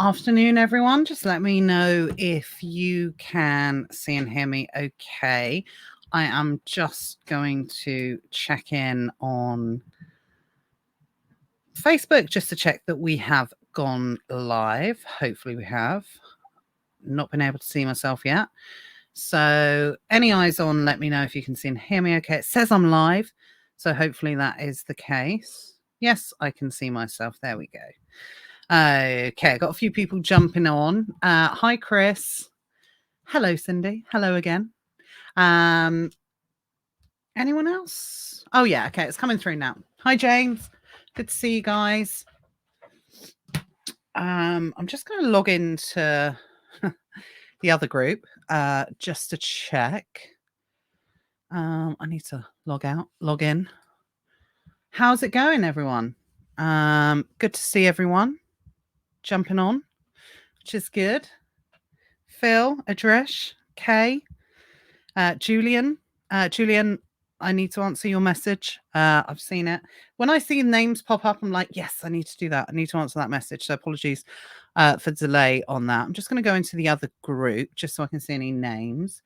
Afternoon, everyone. Just let me know if you can see and hear me okay. I am just going to check in on Facebook just to check that we have gone live. Hopefully we have. Not been able to see myself yet. So any eyes on, let me know if you can see and hear me okay. It says I'm live, so hopefully that is the case. Yes, I can see myself. There we go. Okay, got a few people jumping on. Hi, Chris. Hello, Cindy. Hello again. Anyone else? Oh, yeah. Okay, it's coming through now. Hi, James. Good to see you guys. I'm just going to log into the other group just to check. I need to log out, log in. How's it going, everyone? Good to see everyone jumping on, which is good. Phil, Adresh, Kay, Julian. Julian, I need to answer your message. I've seen it. When I see names pop up, I'm like, yes, I need to do that. I need to answer that message. So apologies for delay on that. I'm just going to go into the other group just so I can see any names.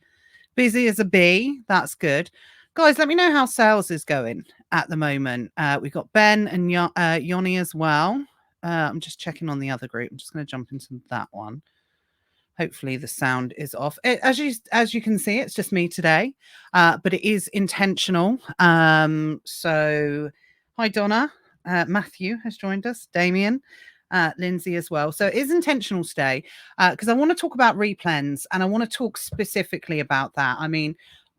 Busy as a bee. That's good. Guys, let me know how sales is going at the moment. We've got Ben and Yoni as well. I'm just checking on the other group. I'm just going to jump into that one. Hopefully the sound is off. As you can see, it's just me today, but it is intentional. So hi, Donna. Matthew has joined us. Damien. Lindsay as well. So it is intentional today because I want to talk about replens and I want to talk specifically about that. I mean,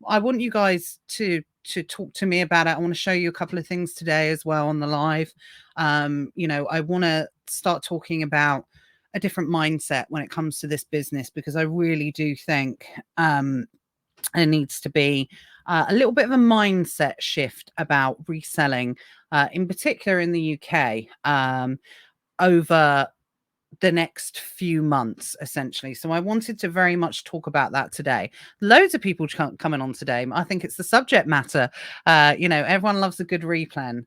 I want you guys to talk to me about it. I want to show you a couple of things today as well on the live. I want to start talking about a different mindset when it comes to this business because I really do think there needs to be a little bit of a mindset shift about reselling, in particular in the UK, over the next few months, essentially. So I wanted to very much talk about that today. Loads of people coming on today. I think it's the subject matter. Everyone loves a good replan.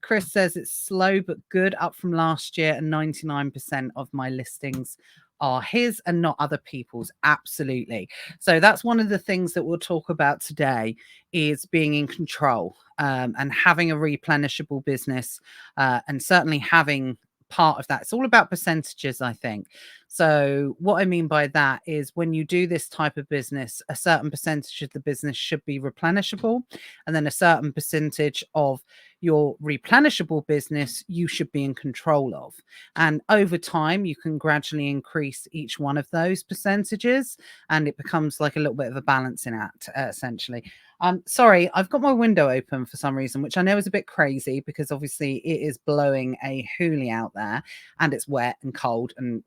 Chris says it's slow but good, up from last year, and 99% of my listings are his and not other people's. Absolutely. So that's one of the things that we'll talk about today is being in control, and having a replenishable business, and certainly having part of that. It's all about percentages, I think. So what I mean by that is when you do this type of business, a certain percentage of the business should be replenishable, and then a certain percentage of your replenishable business you should be in control of. And over time, you can gradually increase each one of those percentages, and it becomes like a little bit of a balancing act, essentially. Sorry, I've got my window open for some reason, which I know is a bit crazy because obviously it is blowing a hoolie out there and it's wet and cold and,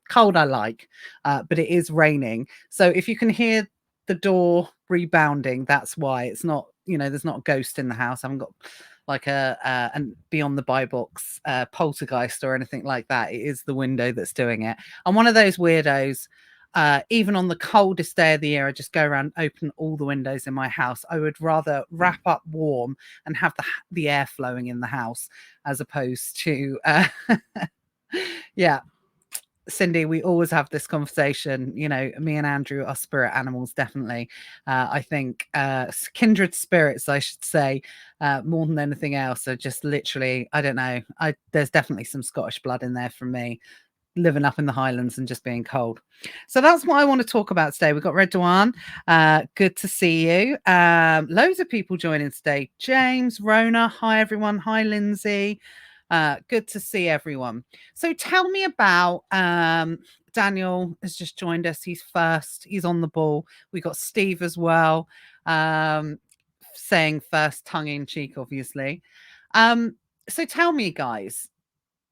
cold I like, but it is raining. So if you can hear the door rebounding, that's why. It's not, there's not a ghost in the house. I haven't got like a beyond the buy box poltergeist or anything like that. It is the window that's doing it. I'm one of those weirdos. Even on the coldest day of the year, I just go around, open all the windows in my house. I would rather wrap up warm and have the air flowing in the house as opposed to, yeah. Cindy, we always have this conversation. Me and Andrew are spirit animals, definitely. I think kindred spirits, I should say, more than anything else. So just literally, I don't know. There's definitely some Scottish blood in there from me, living up in the Highlands and just being cold. So that's what I want to talk about today. We've got Red Dwan. Good to see you. Loads of people joining today. James, Rona. Hi, everyone. Hi, Lindsay. Good to see everyone. So tell me about Daniel has just joined us. He's first. He's on the ball. We got Steve as well, saying first, tongue in cheek, obviously. So tell me, guys,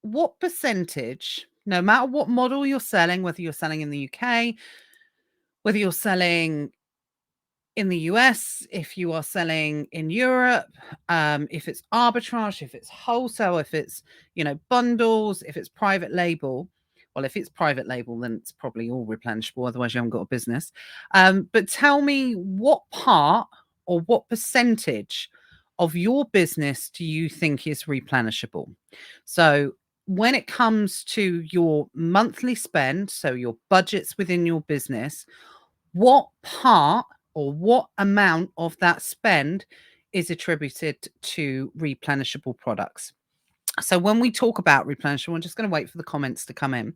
what percentage, no matter what model you're selling, whether you're selling in the UK, whether you're selling in the US, if you are selling in Europe, if it's arbitrage, if it's wholesale, if it's, bundles, if it's private label. Well, if it's private label, then it's probably all replenishable. Otherwise, you haven't got a business. But tell me what part or what percentage of your business do you think is replenishable? So when it comes to your monthly spend, so your budgets within your business, what part or what amount of that spend is attributed to replenishable products? So when we talk about replenishable, I'm just going to wait for the comments to come in.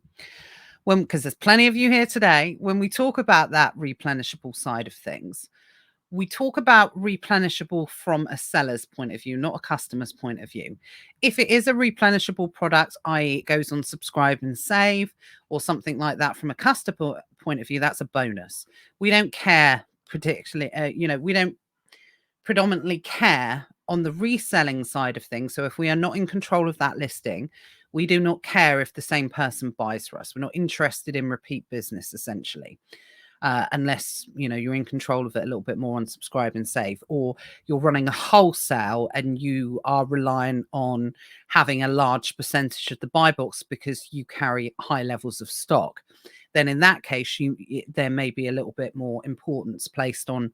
Because there's plenty of you here today, when we talk about that replenishable side of things, we talk about replenishable from a seller's point of view, not a customer's point of view. If it is a replenishable product, i.e., it goes on subscribe and save or something like that from a customer point of view, that's a bonus. We don't care particularly, we don't predominantly care on the reselling side of things. So if we are not in control of that listing, we do not care if the same person buys for us. We're not interested in repeat business, essentially. Unless you're in control of it a little bit more on subscribe and save, or you're running a wholesale and you are relying on having a large percentage of the buy box because you carry high levels of stock, then in that case there may be a little bit more importance placed on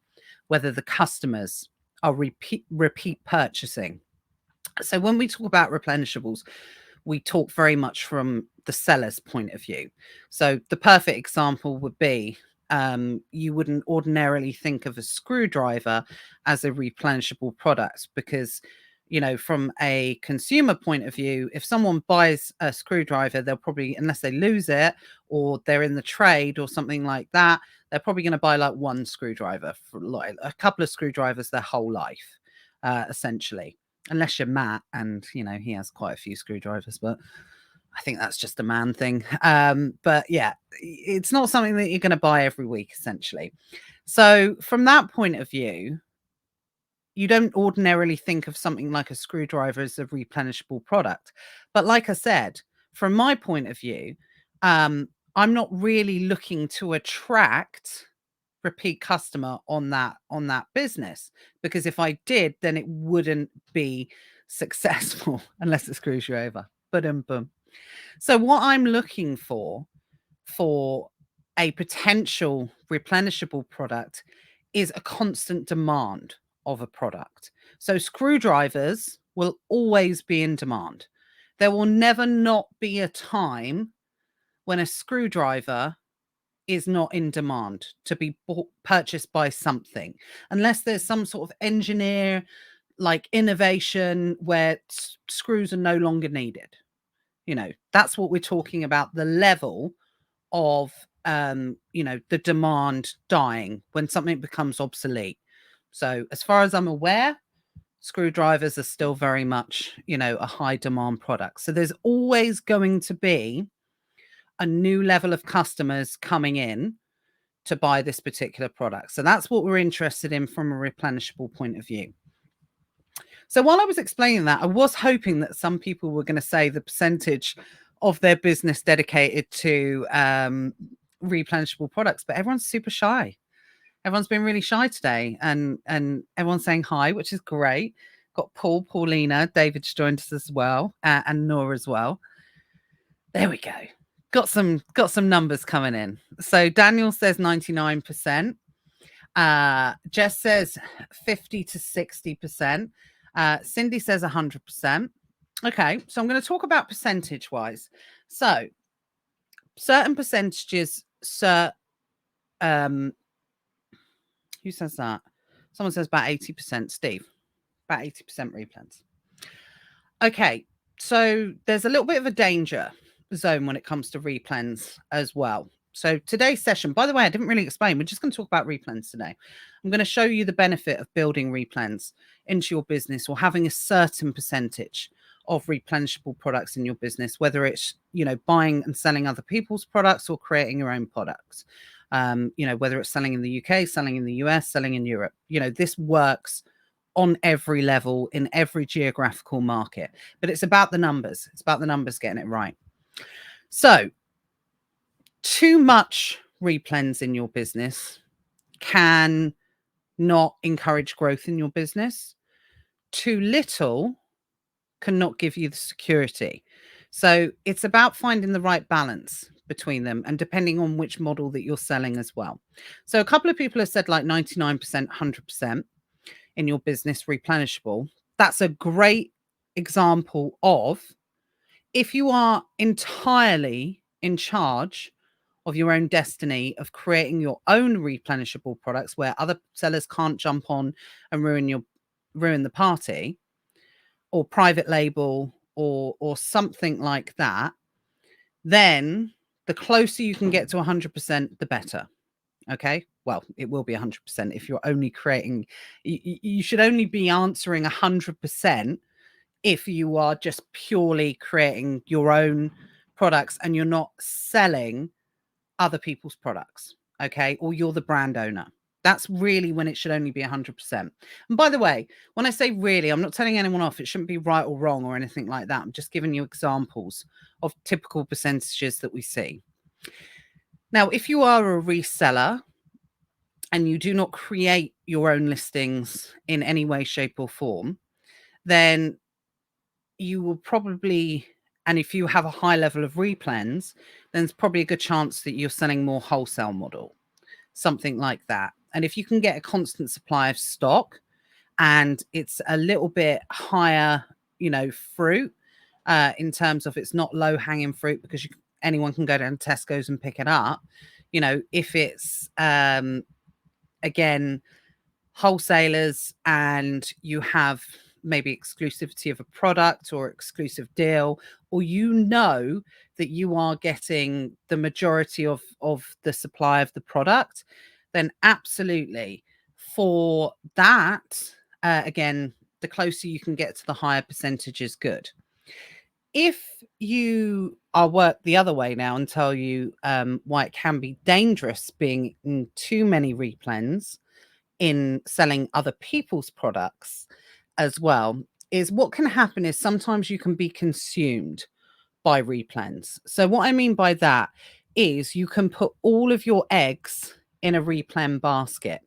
whether the customers are repeat purchasing. So when we talk about replenishables, we talk very much from the seller's point of view. So the perfect example would be, you wouldn't ordinarily think of a screwdriver as a replenishable product because, from a consumer point of view, if someone buys a screwdriver, they'll probably, unless they lose it or they're in the trade or something like that, they're probably going to buy like one screwdriver for like a couple of screwdrivers their whole life, essentially. Unless you're Matt and, he has quite a few screwdrivers, but I think that's just a man thing. But yeah, it's not something that you're going to buy every week, essentially. So from that point of view, you don't ordinarily think of something like a screwdriver as a replenishable product. But like I said, from my point of view, I'm not really looking to attract repeat customer on that business, because if I did, then it wouldn't be successful unless it screws you over. Boom. So what I'm looking for a potential replenishable product is a constant demand of a product. So screwdrivers will always be in demand. There will never not be a time when a screwdriver is not in demand to be purchased by something, unless there's some sort of engineer like innovation where screws are no longer needed. That's what we're talking about, the level of the demand dying when something becomes obsolete. So as far as I'm aware, screwdrivers are still very much a high demand product. So there's always going to be a new level of customers coming in to buy this particular product. So that's what we're interested in from a replenishable point of view. So while I was explaining that, I was hoping that some people were going to say the percentage of their business dedicated to replenishable products, but everyone's super shy. Everyone's been really shy today, and everyone's saying hi, which is great. Got Paul, Paulina, David's joined us as well, and Nora as well. There we go. Got some numbers coming in. So Daniel says 99%. Jess says 50 to 60%. Cindy says 100%. Okay, so I'm going to talk about percentage wise. So certain percentages, who says that? Someone says about 80%. Steve, about 80% replens. Okay, so there's a little bit of a danger zone when it comes to replens as well. So today's session, by the way, I didn't really explain. We're just going to talk about replens today. I'm going to show you the benefit of building replens into your business, or having a certain percentage of replenishable products in your business, whether it's, buying and selling other people's products or creating your own products. Whether it's selling in the UK, selling in the US, selling in Europe, this works on every level in every geographical market, but it's about the numbers. It's about the numbers, getting it right. So too much replens in your business can not encourage growth in your business. Too little cannot give you the security. So it's about finding the right balance between them, and depending on which model that you're selling as well. So a couple of people have said like 99%, 100% in your business replenishable. That's a great example of if you are entirely in charge of your own destiny of creating your own replenishable products where other sellers can't jump on and ruin the party, or private label or something like that, then the closer you can get to 100%, the better. Okay. Well, it will be 100% if you're only creating, you should only be answering 100% if you are just purely creating your own products and you're not selling other people's products. Okay. Or you're the brand owner. That's really when it should only be 100%. And by the way, when I say really, I'm not telling anyone off. It shouldn't be right or wrong or anything like that. I'm just giving you examples of typical percentages that we see. Now, if you are a reseller and you do not create your own listings in any way, shape, or form, then you will probably, and if you have a high level of replens, then it's probably a good chance that you're selling more wholesale model, something like that. And if you can get a constant supply of stock and it's a little bit higher, fruit, in terms of it's not low hanging fruit because anyone can go down to Tesco's and pick it up. If it's, again, wholesalers and you have maybe exclusivity of a product or exclusive deal, or that you are getting the majority of the supply of the product, then absolutely for that, again, the closer you can get to the higher percentage is good. If you are worked the other way now and tell you why it can be dangerous being in too many replens in selling other people's products as well, is what can happen is sometimes you can be consumed by replens. So what I mean by that is you can put all of your eggs in a replen basket.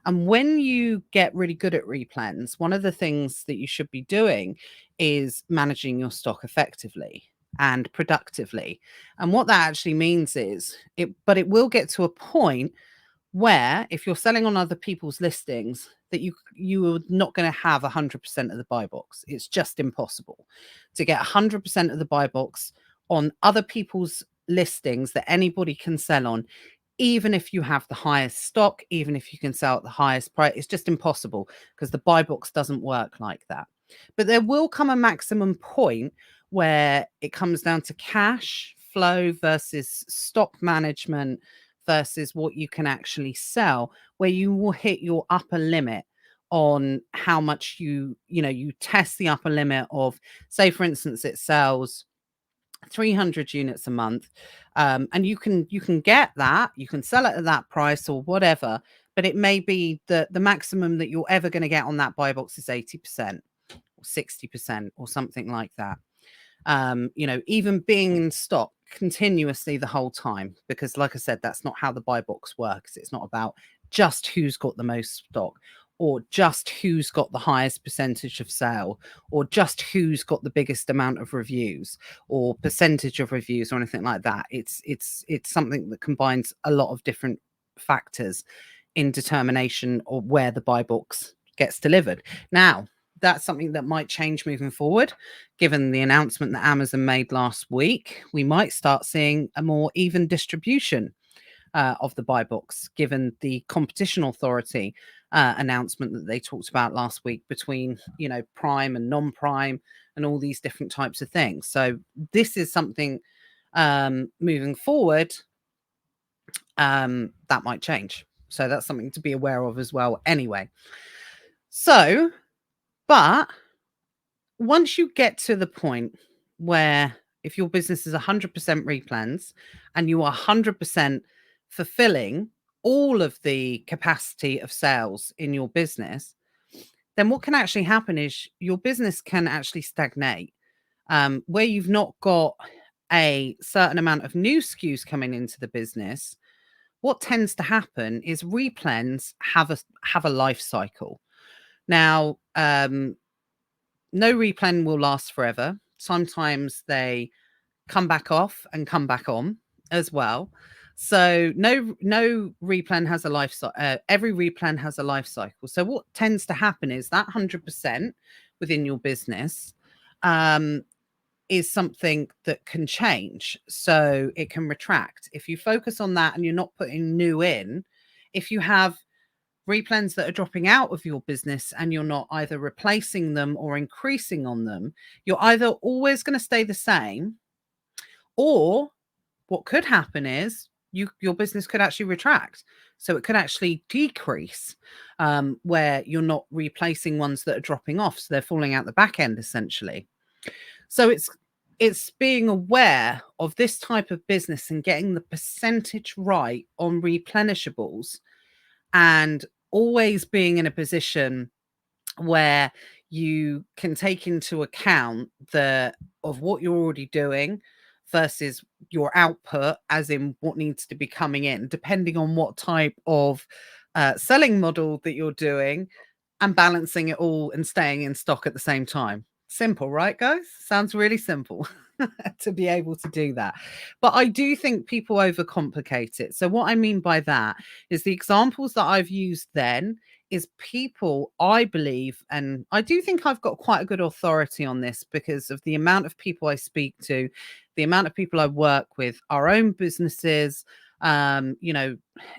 And when you get really good at replens, one of the things that you should be doing is managing your stock effectively and productively. And what that actually means is it will get to a point where if you're selling on other people's listings that you are not going to have 100% of the buy box. It's just impossible to get 100% of the buy box on other people's listings that anybody can sell on, even if you have the highest stock, even if you can sell at the highest price. It's just impossible because the buy box doesn't work like that. But there will come a maximum point where it comes down to cash flow versus stock management versus what you can actually sell, where you will hit your upper limit on how much you test the upper limit of, say, for instance, it sells 300 units a month, and you can get that, you can sell it at that price or whatever, but it may be that the maximum that you're ever going to get on that buy box is 80% or 60% or something like that. Even being in stock continuously the whole time, because like I said, that's not how the buy box works. It's not about just who's got the most stock or just who's got the highest percentage of sale or just who's got the biggest amount of reviews or percentage of reviews or anything like that. It's something that combines a lot of different factors in determination of where the buy box gets delivered. Now, that's something that might change moving forward. Given the announcement that Amazon made last week, we might start seeing a more even distribution of the buy box, given the competition authority announcement that they talked about last week between, prime and non-prime and all these different types of things. So this is something moving forward that might change. So that's something to be aware of as well anyway. So, but once you get to the point where if your business is 100% replens and you are 100% fulfilling all of the capacity of sales in your business, then what can actually happen is your business can actually stagnate. Where you've not got a certain amount of new SKUs coming into the business, what tends to happen is replens have a life cycle. Now, no replen will last forever. Sometimes they come back off and come back on as well. So no replen has a life cycle. Every replen has a life cycle. So what tends to happen is that 100% within your business, is something that can change. So it can retract. If you focus on that and you're not putting new in, if you have replens that are dropping out of your business and you're not either replacing them or increasing on them, you're either always going to stay the same, or what could happen is your business could actually retract. So it could actually decrease, where you're not replacing ones that are dropping off. So they're falling out the back end essentially. So it's being aware of this type of business and getting the percentage right on replenishables, and always being in a position where you can take into account the of what you're already doing versus your output, as in what needs to be coming in, depending on what type of selling model that you're doing, and balancing it all and staying in stock at the same time. Simple, right, guys? Sounds really simple to be able to do that. But I do think people overcomplicate it. So, what I mean by that is the examples that I've used then is people, I believe, and I do think I've got quite a good authority on this because of the amount of people I speak to, the amount of people I work with, our own businesses, you know,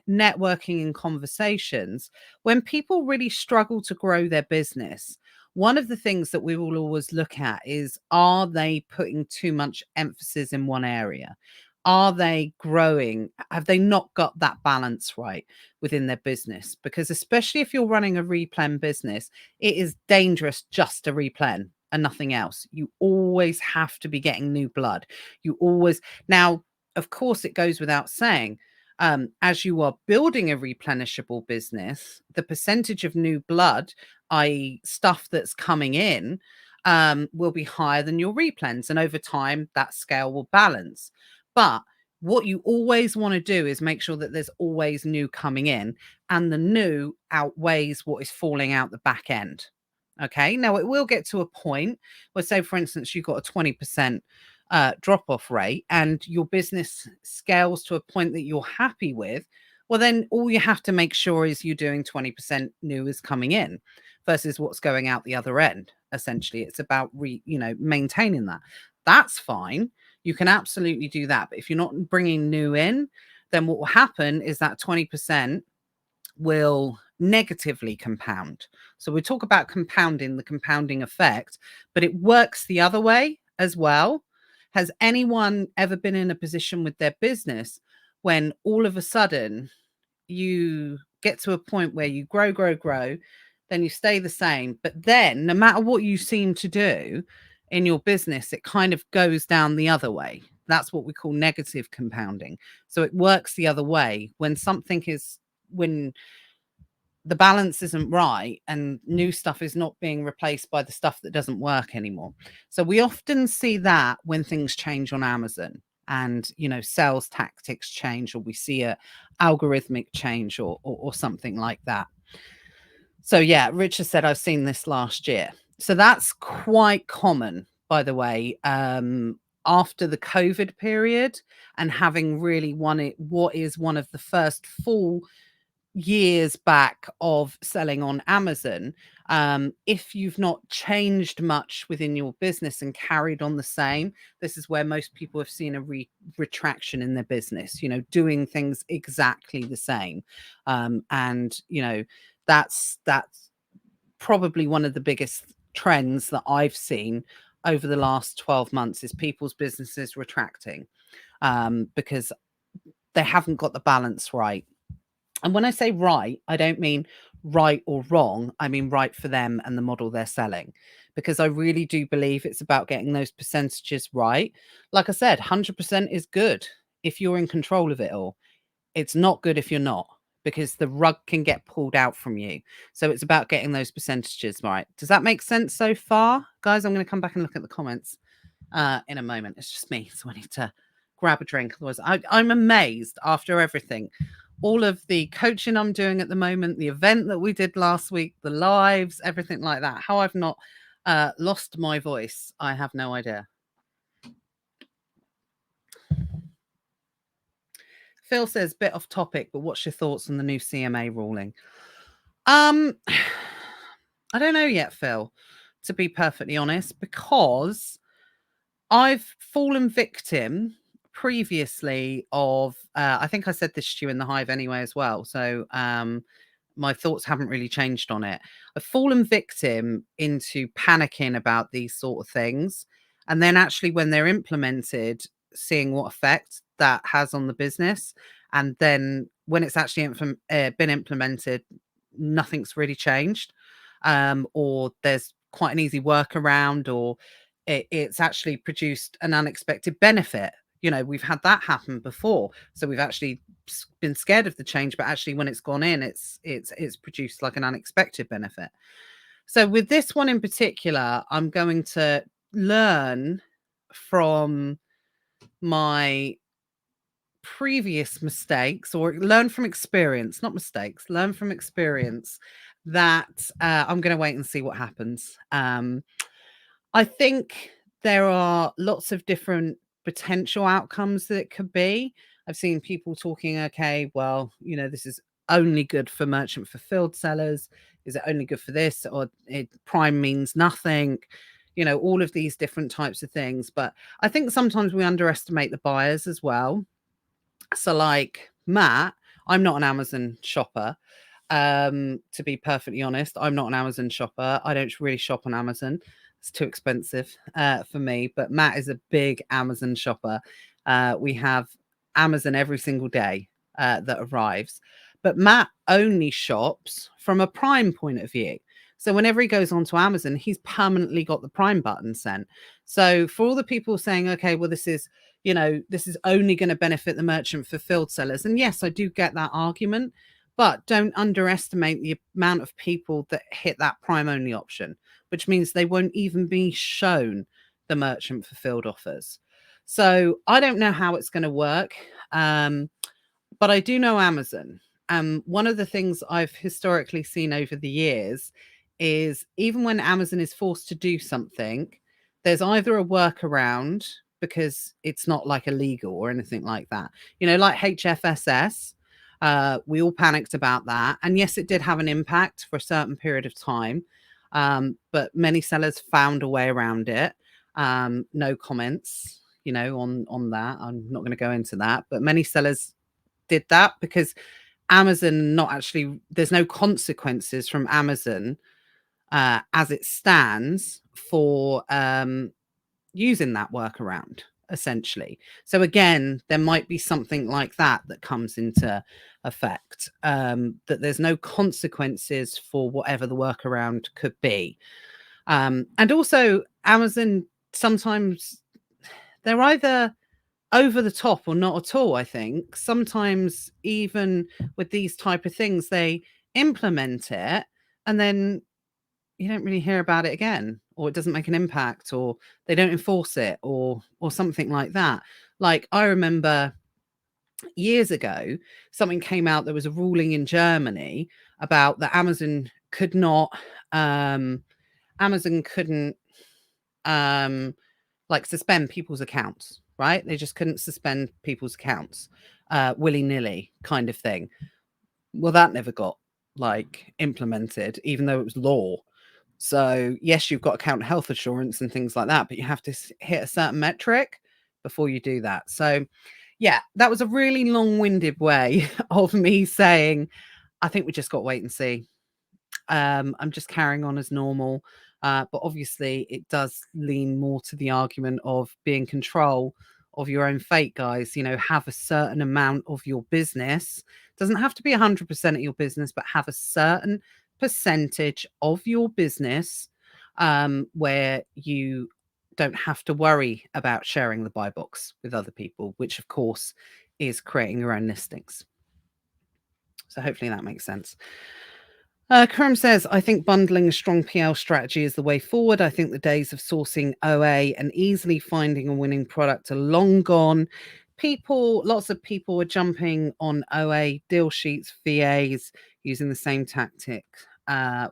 networking and conversations. When people really struggle to grow their business, one of the things that we will always look at is, are they putting too much emphasis in one area? Are they growing? Have they not got that balance right within their business? Because especially if you're running a replen business, it is dangerous just to replen and nothing else. You always have to be getting new blood. You always, now, of course, it goes without saying, as you are building a replenishable business, the percentage of new blood, i.e., stuff that's coming in, will be higher than your replens. And over time, that scale will balance. But what you always want to do is make sure that there's always new coming in, and the new outweighs what is falling out the back end. Okay. Now, it will get to a point where, say, for instance, you've got a 20% drop off rate and your business scales to a point that you're happy with. Well, then all you have to make sure is you're doing 20% new is coming in versus what's going out the other end. Essentially, it's about maintaining that. That's fine. You can absolutely do that. But if you're not bringing new in, then what will happen is that 20% will negatively compound. So we talk about compounding, the compounding effect, but it works the other way as well. Has anyone ever been in a position with their business when all of a sudden you get to a point where you grow, then you stay the same, but then no matter what you seem to do in your business, it kind of goes down the other way? That's what we call negative compounding. So it works the other way when when the balance isn't right and new stuff is not being replaced by the stuff that doesn't work anymore. So we often see that when things change on Amazon and, sales tactics change, or we see a algorithmic change or something like that. So yeah, Richard said, I've seen this last year. So that's quite common, by the way, after the COVID period, and having really what is one of the first full years back of selling on Amazon. If you've not changed much within your business and carried on the same, this is where most people have seen a retraction in their business, doing things exactly the same. And that's probably one of the biggest trends that I've seen over the last 12 months is people's businesses retracting, because they haven't got the balance right. And when I say right, I don't mean right or wrong. I mean right for them and the model they're selling, because I really do believe it's about getting those percentages right. Like I said, 100% is good if you're in control of it all. It's not good if you're not, because the rug can get pulled out from you. So it's about getting those percentages right. Does that make sense so far? Guys, I'm going to come back and look at the comments in a moment. It's just me, so I need to grab a drink. Otherwise, I'm amazed after everything. All of the coaching I'm doing at the moment, the event that we did last week, the lives, everything like that. How I've not lost my voice, I have no idea. Phil says, bit off topic, but what's your thoughts on the new CMA ruling? I don't know yet, Phil, to be perfectly honest, because I've fallen victim previously of, I think I said this to you in the Hive anyway as well. So my thoughts haven't really changed on it. I've fallen victim into panicking about these sort of things. And then actually, when they're implemented, seeing what effect that has on the business. And then when it's actually been implemented, nothing's really changed. Or there's quite an easy workaround, or it's actually produced an unexpected benefit. You know, we've had that happen before. So we've actually been scared of the change, but actually when it's gone in, it's produced like an unexpected benefit. So with this one in particular, I'm going to learn from my previous mistakes, or learn from experience, not mistakes, learn from experience, that I'm going to wait and see what happens. I think there are lots of different potential outcomes that it could be. I've seen people talking, okay, well, this is only good for merchant fulfilled sellers. Is it only good for this? Or prime means nothing? All of these different types of things. But I think sometimes we underestimate the buyers as well. So like Matt, I'm not an Amazon shopper. To be perfectly honest, I'm not an Amazon shopper. I don't really shop on Amazon. It's too expensive for me. But Matt is a big Amazon shopper. We have Amazon every single day that arrives. But Matt only shops from a Prime point of view. So whenever he goes onto Amazon, he's permanently got the Prime button sent. So for all the people saying, okay, well, this is only going to benefit the merchant fulfilled sellers. And yes, I do get that argument, but don't underestimate the amount of people that hit that Prime only option, which means they won't even be shown the merchant fulfilled offers. So I don't know how it's going to work. But I do know Amazon. One of the things I've historically seen over the years is even when Amazon is forced to do something, there's either a workaround because it's not like illegal or anything like that. Like HFSS, we all panicked about that. And yes, it did have an impact for a certain period of time. But many sellers found a way around it. No comments, on that. I'm not going to go into that, but many sellers did that because Amazon there's no consequences from Amazon as it stands for using that workaround, essentially. So again, there might be something like that comes into effect, that there's no consequences for whatever the workaround could be. And also Amazon, sometimes they're either over the top or not at all. I think sometimes even with these type of things, they implement it and then you don't really hear about it again, or it doesn't make an impact, or they don't enforce it, or something like that. Like I remember years ago, something came out. There was a ruling in Germany about that Amazon couldn't like suspend people's accounts, right? They just couldn't suspend people's accounts willy-nilly kind of thing. Well, that never got like implemented, even though it was law. So yes, you've got account health assurance and things like that, but you have to hit a certain metric before you do that. So yeah, that was a really long-winded way of me saying, I think we just got to wait and see. I'm just carrying on as normal. But obviously, it does lean more to the argument of being in control of your own fate, guys. Have a certain amount of your business. Doesn't have to be 100% of your business, but have a certain percentage of your business where you don't have to worry about sharing the buy box with other people, which of course is creating your own listings. So hopefully that makes sense. Karim says, I think bundling a strong PL strategy is the way forward. I think the days of sourcing OA and easily finding a winning product are long gone. Lots of people are jumping on OA deal sheets, VAs, using the same tactic,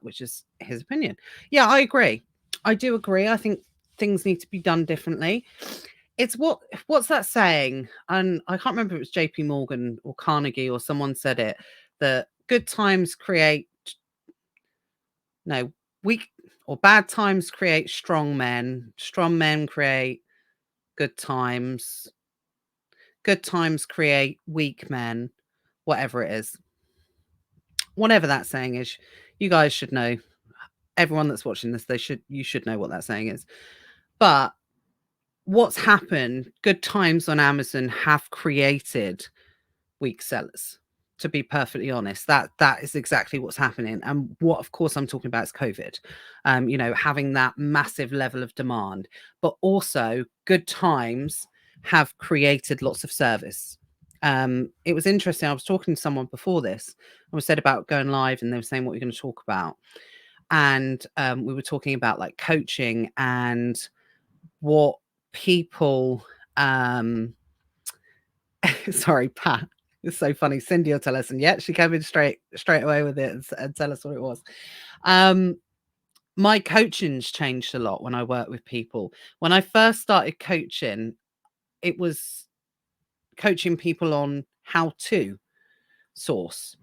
which is his opinion. Yeah, I agree. I do agree. I think things need to be done differently. It's what's that saying? And I can't remember if it was JP Morgan or Carnegie or someone said it, that good times create no, weak or bad times create strong men. Strong men create good times create weak men, whatever it is. Whatever that saying is, you guys should know. Everyone that's watching this, you should know what that saying is. But what's happened, good times on Amazon have created weak sellers. To be perfectly honest, that is exactly what's happening. And what, of course, I'm talking about is COVID. Having that massive level of demand, but also good times have created lots of service. It was interesting. I was talking to someone before this. I was said about going live, and they were saying, "What are you going to talk about?" And we were talking about like coaching and what people. Sorry, Pat. It's so funny. Cindy will tell us, and yet she came in straight away with it and tell us what it was. My coaching's changed a lot when I work with people. When I first started coaching, it was coaching people on how to source,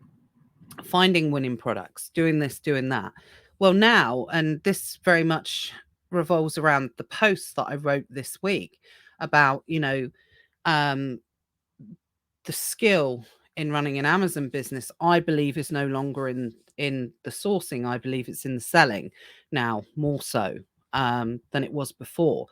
finding winning products, doing this, doing that. Well, now, and this very much revolves around the post that I wrote this week about, the skill in running an Amazon business, I believe, is no longer in the sourcing. I believe it's in the selling now, more so than it was before,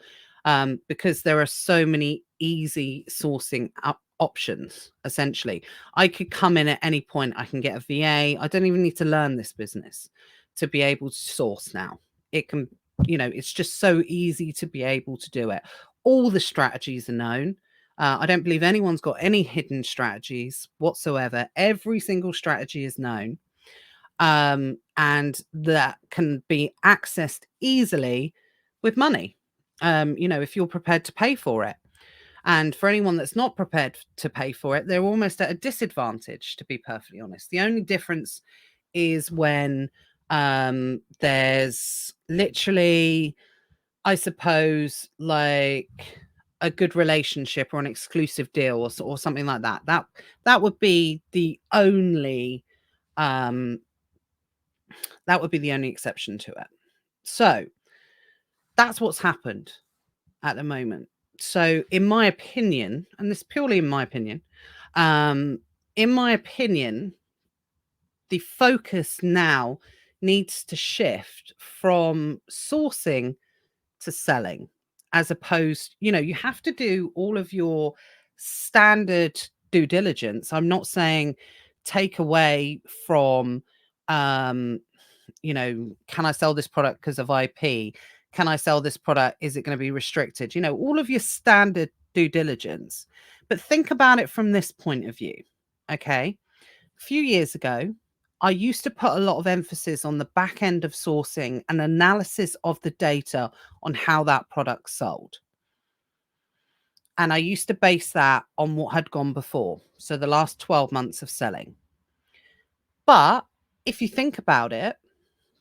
because there are so many easy sourcing options. Essentially, I could come in at any point. I can get a VA. I don't even need to learn this business to be able to source now. It can, it's just so easy to be able to do it. All the strategies are known. I don't believe anyone's got any hidden strategies whatsoever. Every single strategy is known, and that can be accessed easily with money, if you're prepared to pay for it. And for anyone that's not prepared to pay for it, they're almost at a disadvantage, to be perfectly honest. The only difference is when there's literally, I suppose, like a good relationship or an exclusive deal or something like that. That would be the only exception to it. So that's what's happened at the moment. So in my opinion, and this is purely in my opinion, the focus now needs to shift from sourcing to selling, as opposed, you have to do all of your standard due diligence. I'm not saying take away from, can I sell this product because of IP? Can I sell this product? Is it going to be restricted? All of your standard due diligence. But think about it from this point of view. Okay. A few years ago, I used to put a lot of emphasis on the back end of sourcing and analysis of the data on how that product sold. And I used to base that on what had gone before. So the last 12 months of selling. But if you think about it,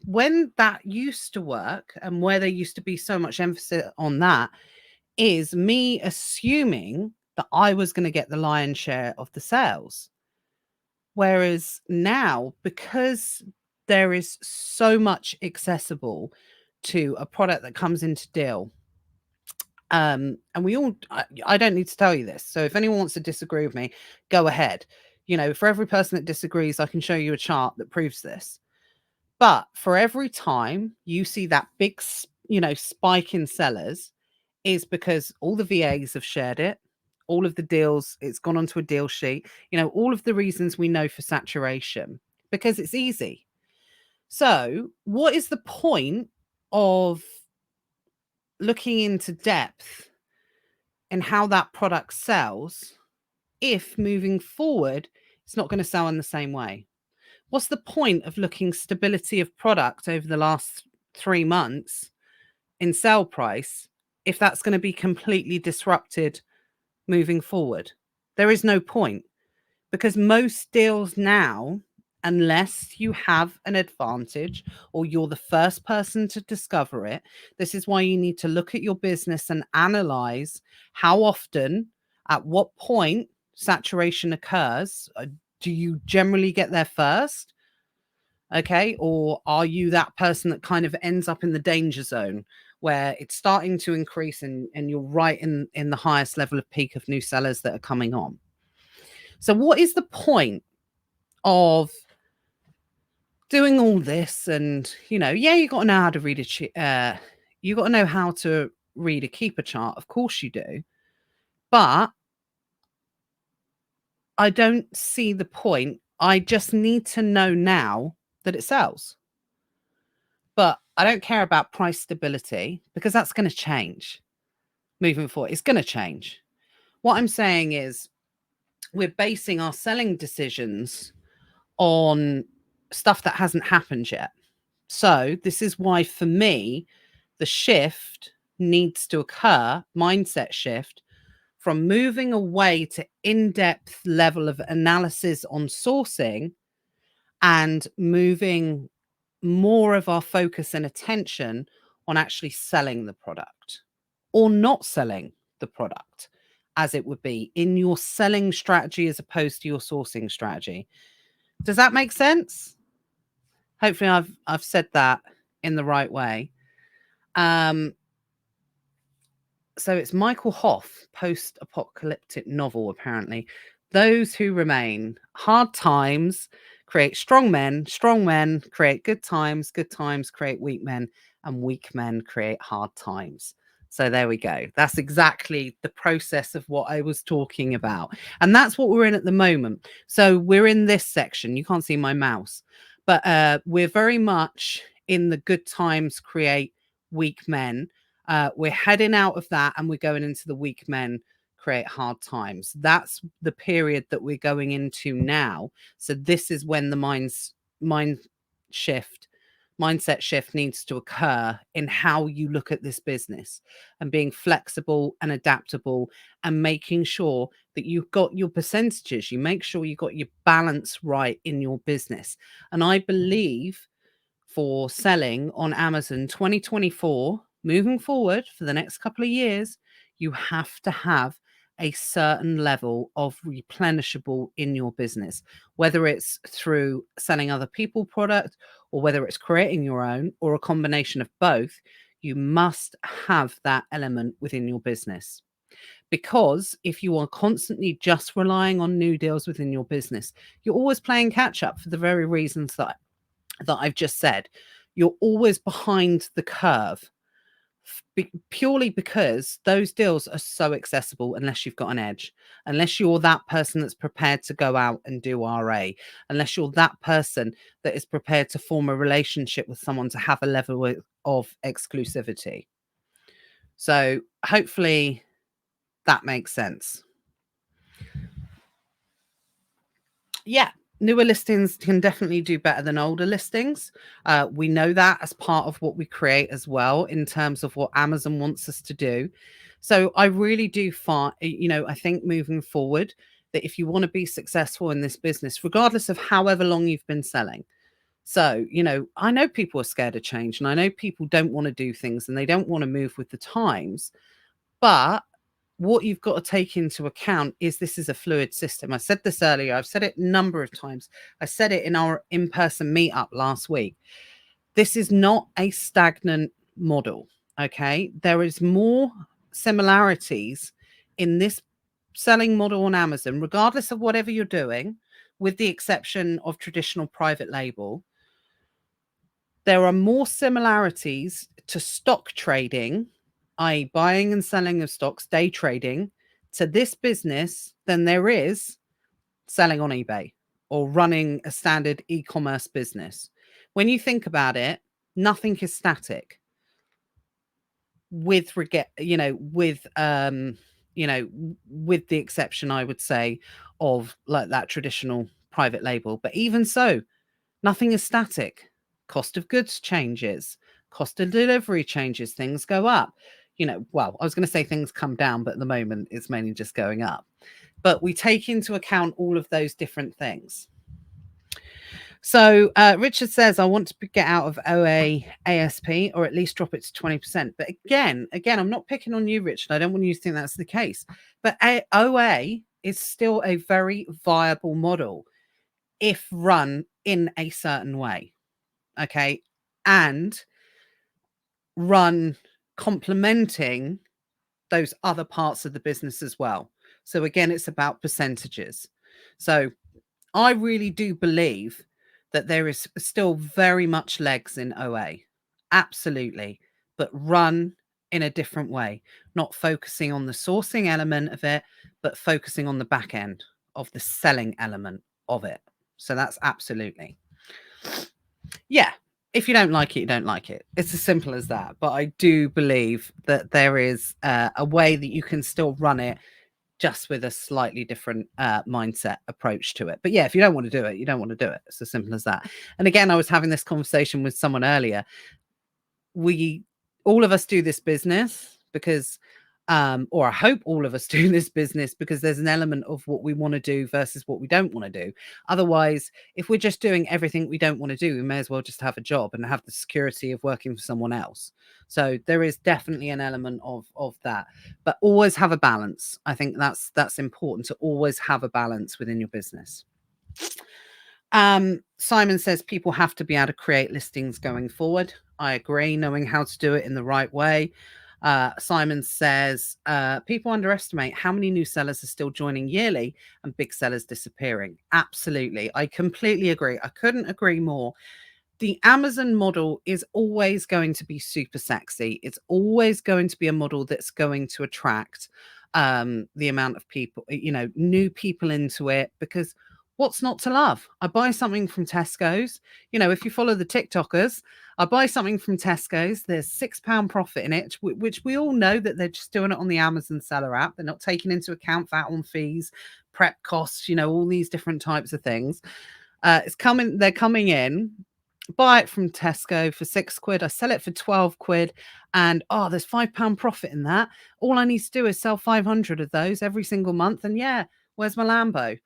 when that used to work and where there used to be so much emphasis on that is me assuming that I was going to get the lion's share of the sales. Whereas now, because there is so much accessible to a product that comes into deal, and I don't need to tell you this. So if anyone wants to disagree with me, go ahead. For every person that disagrees, I can show you a chart that proves this. But for every time you see that big, spike in sellers, is because all the VAs have shared it. All of the deals, it's gone onto a deal sheet. All of the reasons we know for saturation, because it's easy. So what is the point of looking into depth and how that product sells if moving forward, it's not going to sell in the same way? What's the point of looking stability of product over the last 3 months in sale price if that's going to be completely disrupted moving forward? There is no point, because most deals now, unless you have an advantage or you're the first person to discover it, this is why you need to look at your business and analyze how often, at what point saturation occurs. Do you generally get there first? Okay. Or are you that person that kind of ends up in the danger zone where it's starting to increase and you're right in the highest level of peak of new sellers that are coming on. So what is the point of doing all this? And, yeah, you got to know how to read you got to know how to read a keeper chart. Of course you do. But I don't see the point. I just need to know now that it sells. But I don't care about price stability because that's going to change moving forward. It's going to change. What I'm saying is we're basing our selling decisions on stuff that hasn't happened yet. So this is why, for me, the shift needs to occur, mindset shift, from moving away to in-depth level of analysis on sourcing and moving more of our focus and attention on actually selling the product or not selling the product, as it would be in your selling strategy as opposed to your sourcing strategy. Does that make sense? Hopefully I've said that in the right way. So it's Michael Hoff, post-apocalyptic novel, apparently. Those who remain. Hard times create strong men create good times create weak men, and weak men create hard times. So there we go. That's exactly the process of what I was talking about. And that's what we're in at the moment. So we're in this section. You can't see my mouse, but we're very much in the good times create weak men. We're heading out of that and we're going into the weak men create hard times. That's the period that we're going into now. So this is when the mindset shift needs to occur in how you look at this business, and being flexible and adaptable and making sure that you've got your percentages. You make sure you got your balance right in your business. And I believe for selling on Amazon 2024, moving forward for the next couple of years, you have to have a certain level of replenishable in your business, whether it's through selling other people product or whether it's creating your own or a combination of both. You must have that element within your business. Because if you are constantly just relying on new deals within your business, you're always playing catch up for the very reasons that I've just said. You're always behind the curve purely because those deals are so accessible unless you've got an edge, unless you're that person that's prepared to go out and do RA, unless you're that person that is prepared to form a relationship with someone to have a level of exclusivity. So hopefully that makes sense. Yeah, newer listings can definitely do better than older listings. We know that as part of what we create as well, in terms of what Amazon wants us to do. So I really do find, I think moving forward, that if you want to be successful in this business, regardless of however long you've been selling. So, I know people are scared of change and I know people don't want to do things and they don't want to move with the times. But what you've got to take into account is this is a fluid system. I said this earlier. I've said it a number of times. I said it in our in-person meetup last week. This is not a stagnant model. Okay. There is more similarities in this selling model on Amazon, regardless of whatever you're doing, with the exception of traditional private label. There are more similarities to stock trading, i.e. buying and selling of stocks, day trading, to this business than there is selling on eBay or running a standard e-commerce business. When you think about it, nothing is static with with the exception, I would say, of like that traditional private label. But even so, nothing is static. Cost of goods changes, cost of delivery changes, things go up. Well, I was going to say things come down, but at the moment it's mainly just going up. But we take into account all of those different things. So Richard says, I want to get out of OA ASP or at least drop it to 20%. But again, I'm not picking on you, Richard. I don't want you to think that's the case. But OA is still a very viable model if run in a certain way. Okay. And run complementing those other parts of the business as well. So again, it's about percentages. So I really do believe that there is still very much legs in OA. Absolutely. But run in a different way, not focusing on the sourcing element of it, but focusing on the back end of the selling element of it. So that's absolutely. Yeah. If you don't like it, you don't like it. It's as simple as that. But I do believe that there is a way that you can still run it just with a slightly different mindset approach to it. But yeah, if you don't want to do it, you don't want to do it. It's as simple as that. And again, I was having this conversation with someone earlier. All of us do this business because or I hope all of us do this business because there's an element of what we want to do versus what we don't want to do. Otherwise, if we're just doing everything we don't want to do, we may as well just have a job and have the security of working for someone else. So there is definitely an element of that, but always have a balance. I think that's important, to always have a balance within your business. Simon says people have to be able to create listings going forward. I agree, knowing how to do it in the right way. Simon says people underestimate how many new sellers are still joining yearly and big sellers disappearing. Absolutely. I completely agree. I couldn't agree more. The Amazon model is always going to be super sexy. It's always going to be a model that's going to attract the amount of people, new people into it, because what's not to love? I buy something from Tesco's. If you follow the TikTokers, I buy something from Tesco's. There's £6 profit in it, which we all know that they're just doing it on the Amazon seller app. They're not taking into account VAT on fees, prep costs, all these different types of things. They're coming in, buy it from Tesco for £6. I sell it for 12 quid. And there's £5 profit in that. All I need to do is sell 500 of those every single month. And yeah, where's my Lambo?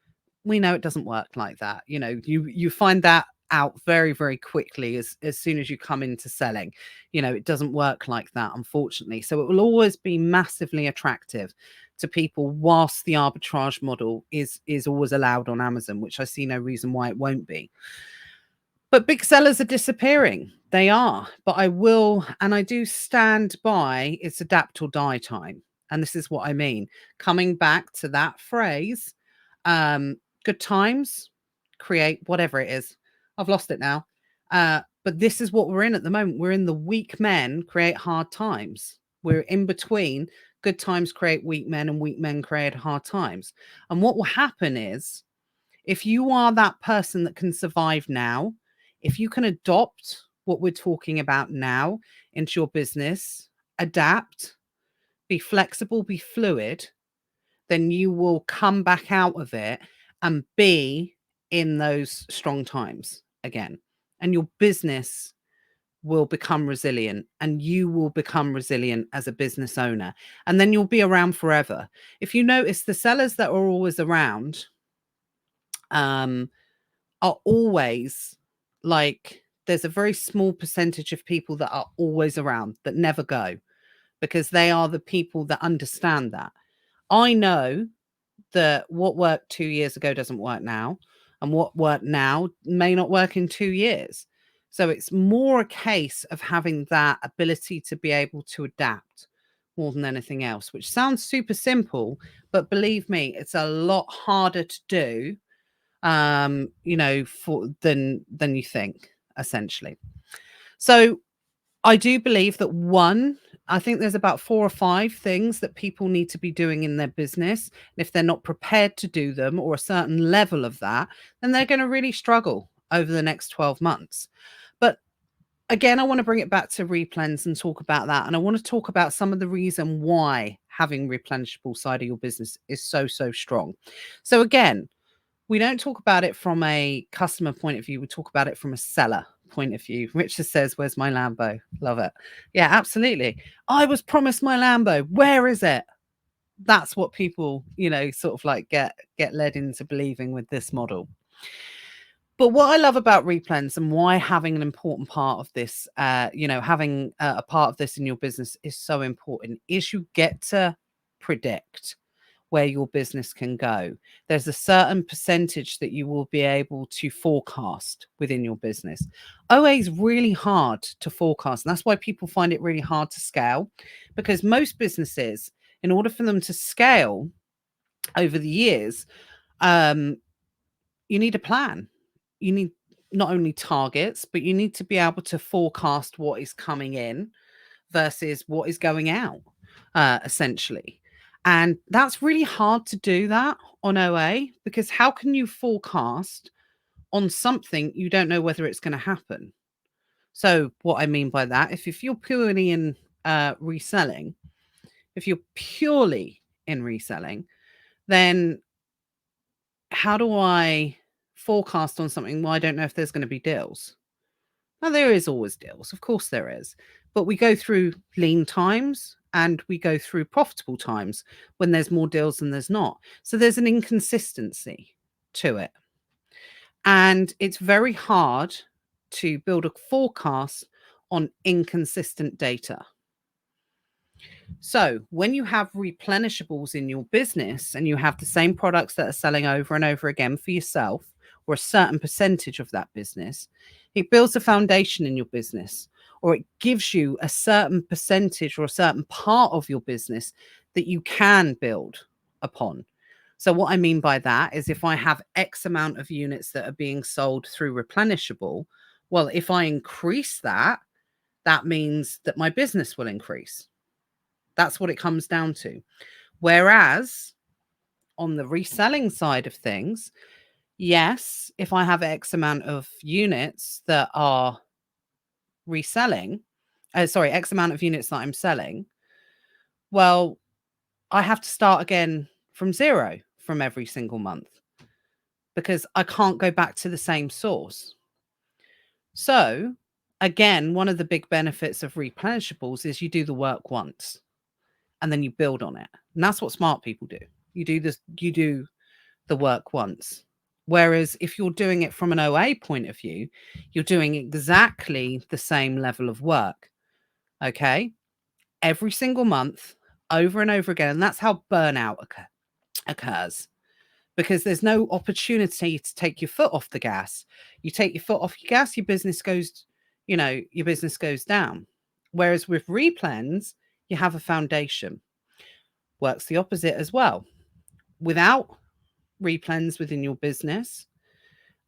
We know it doesn't work like that. You find that out very, very quickly as soon as you come into selling. It doesn't work like that, unfortunately. So it will always be massively attractive to people whilst the arbitrage model is always allowed on Amazon, which I see no reason why it won't be. But big sellers are disappearing. They are. But I do stand by it's adapt or die time. And this is what I mean. Coming back to that phrase, good times create whatever it is. I've lost it now. But this is what we're in at the moment. We're in the weak men create hard times. We're in between. Good times create weak men and weak men create hard times. And what will happen is, if you are that person that can survive now, if you can adopt what we're talking about now into your business, adapt, be flexible, be fluid, then you will come back out of it and be in those strong times again. And your business will become resilient, and you will become resilient as a business owner. And then you'll be around forever. If you notice, the sellers that are always around are always there's a very small percentage of people that are always around, that never go, because they are the people that understand that. I know that what worked 2 years ago doesn't work now, and what worked now may not work in 2 years. So it's more a case of having that ability to be able to adapt more than anything else, which sounds super simple, but believe me, it's a lot harder to do than you think, essentially. So I do believe that I think there's about 4 or 5 things that people need to be doing in their business. And if they're not prepared to do them, or a certain level of that, then they're going to really struggle over the next 12 months. But again, I want to bring it back to Replens and talk about that. And I want to talk about some of the reason why having replenishable side of your business is so, so strong. So again, we don't talk about it from a customer point of view. We talk about it from a seller point of view. Richard says, where's my Lambo? Love it. Yeah, absolutely. I was promised my Lambo. Where is it? That's what people, sort of like get led into believing with this model. But what I love about Replens, and why having an important part of this, having a part of this in your business is so important, is you get to predict where your business can go. There's a certain percentage that you will be able to forecast within your business. OA is really hard to forecast, and that's why people find it really hard to scale, because most businesses, in order for them to scale over the years, you need a plan. You need not only targets, but you need to be able to forecast what is coming in versus what is going out, essentially. And that's really hard to do that on OA, because how can you forecast on something you don't know whether it's going to happen? So what I mean by that, if you're purely in reselling, if you're purely in reselling, then how do I forecast on something? Well, I don't know if there's going to be deals. Now, there is always deals. Of course there is. But we go through lean times and we go through profitable times when there's more deals than there's not. So there's an inconsistency to it. And it's very hard to build a forecast on inconsistent data. So when you have replenishables in your business and you have the same products that are selling over and over again for yourself, or a certain percentage of that business, it builds a foundation in your business, or it gives you a certain percentage or a certain part of your business that you can build upon. So what I mean by that is, if I have X amount of units that are being sold through replenishable, well, if I increase that, that means that my business will increase. That's what it comes down to. Whereas on the reselling side of things, yes, if I have X amount of units that are reselling, X amount of units that I'm selling, well, I have to start again from zero from every single month, because I can't go back to the same source. So again, one of the big benefits of replenishables is you do the work once and then you build on it. And that's what smart people do. You do the work once. Whereas if you're doing it from an OA point of view, you're doing exactly the same level of work. Okay. Every single month, over and over again. And that's how burnout occurs, because there's no opportunity to take your foot off the gas. You take your foot off your gas, your business goes down. Whereas with replens, you have a foundation. Works the opposite as well. Without replens within your business,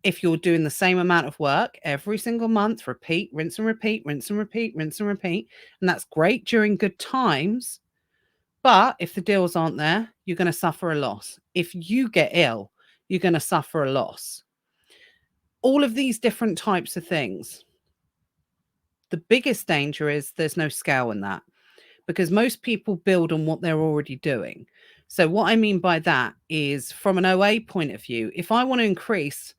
if you're doing the same amount of work every single month, repeat, rinse and repeat, rinse and repeat, rinse and repeat, and that's great during good times. But if the deals aren't there, you're going to suffer a loss. If you get ill, you're going to suffer a loss. All of these different types of things. The biggest danger is there's no scale in that, because most people build on what they're already doing. So what I mean by that is, from an OA point of view, if I want to increase,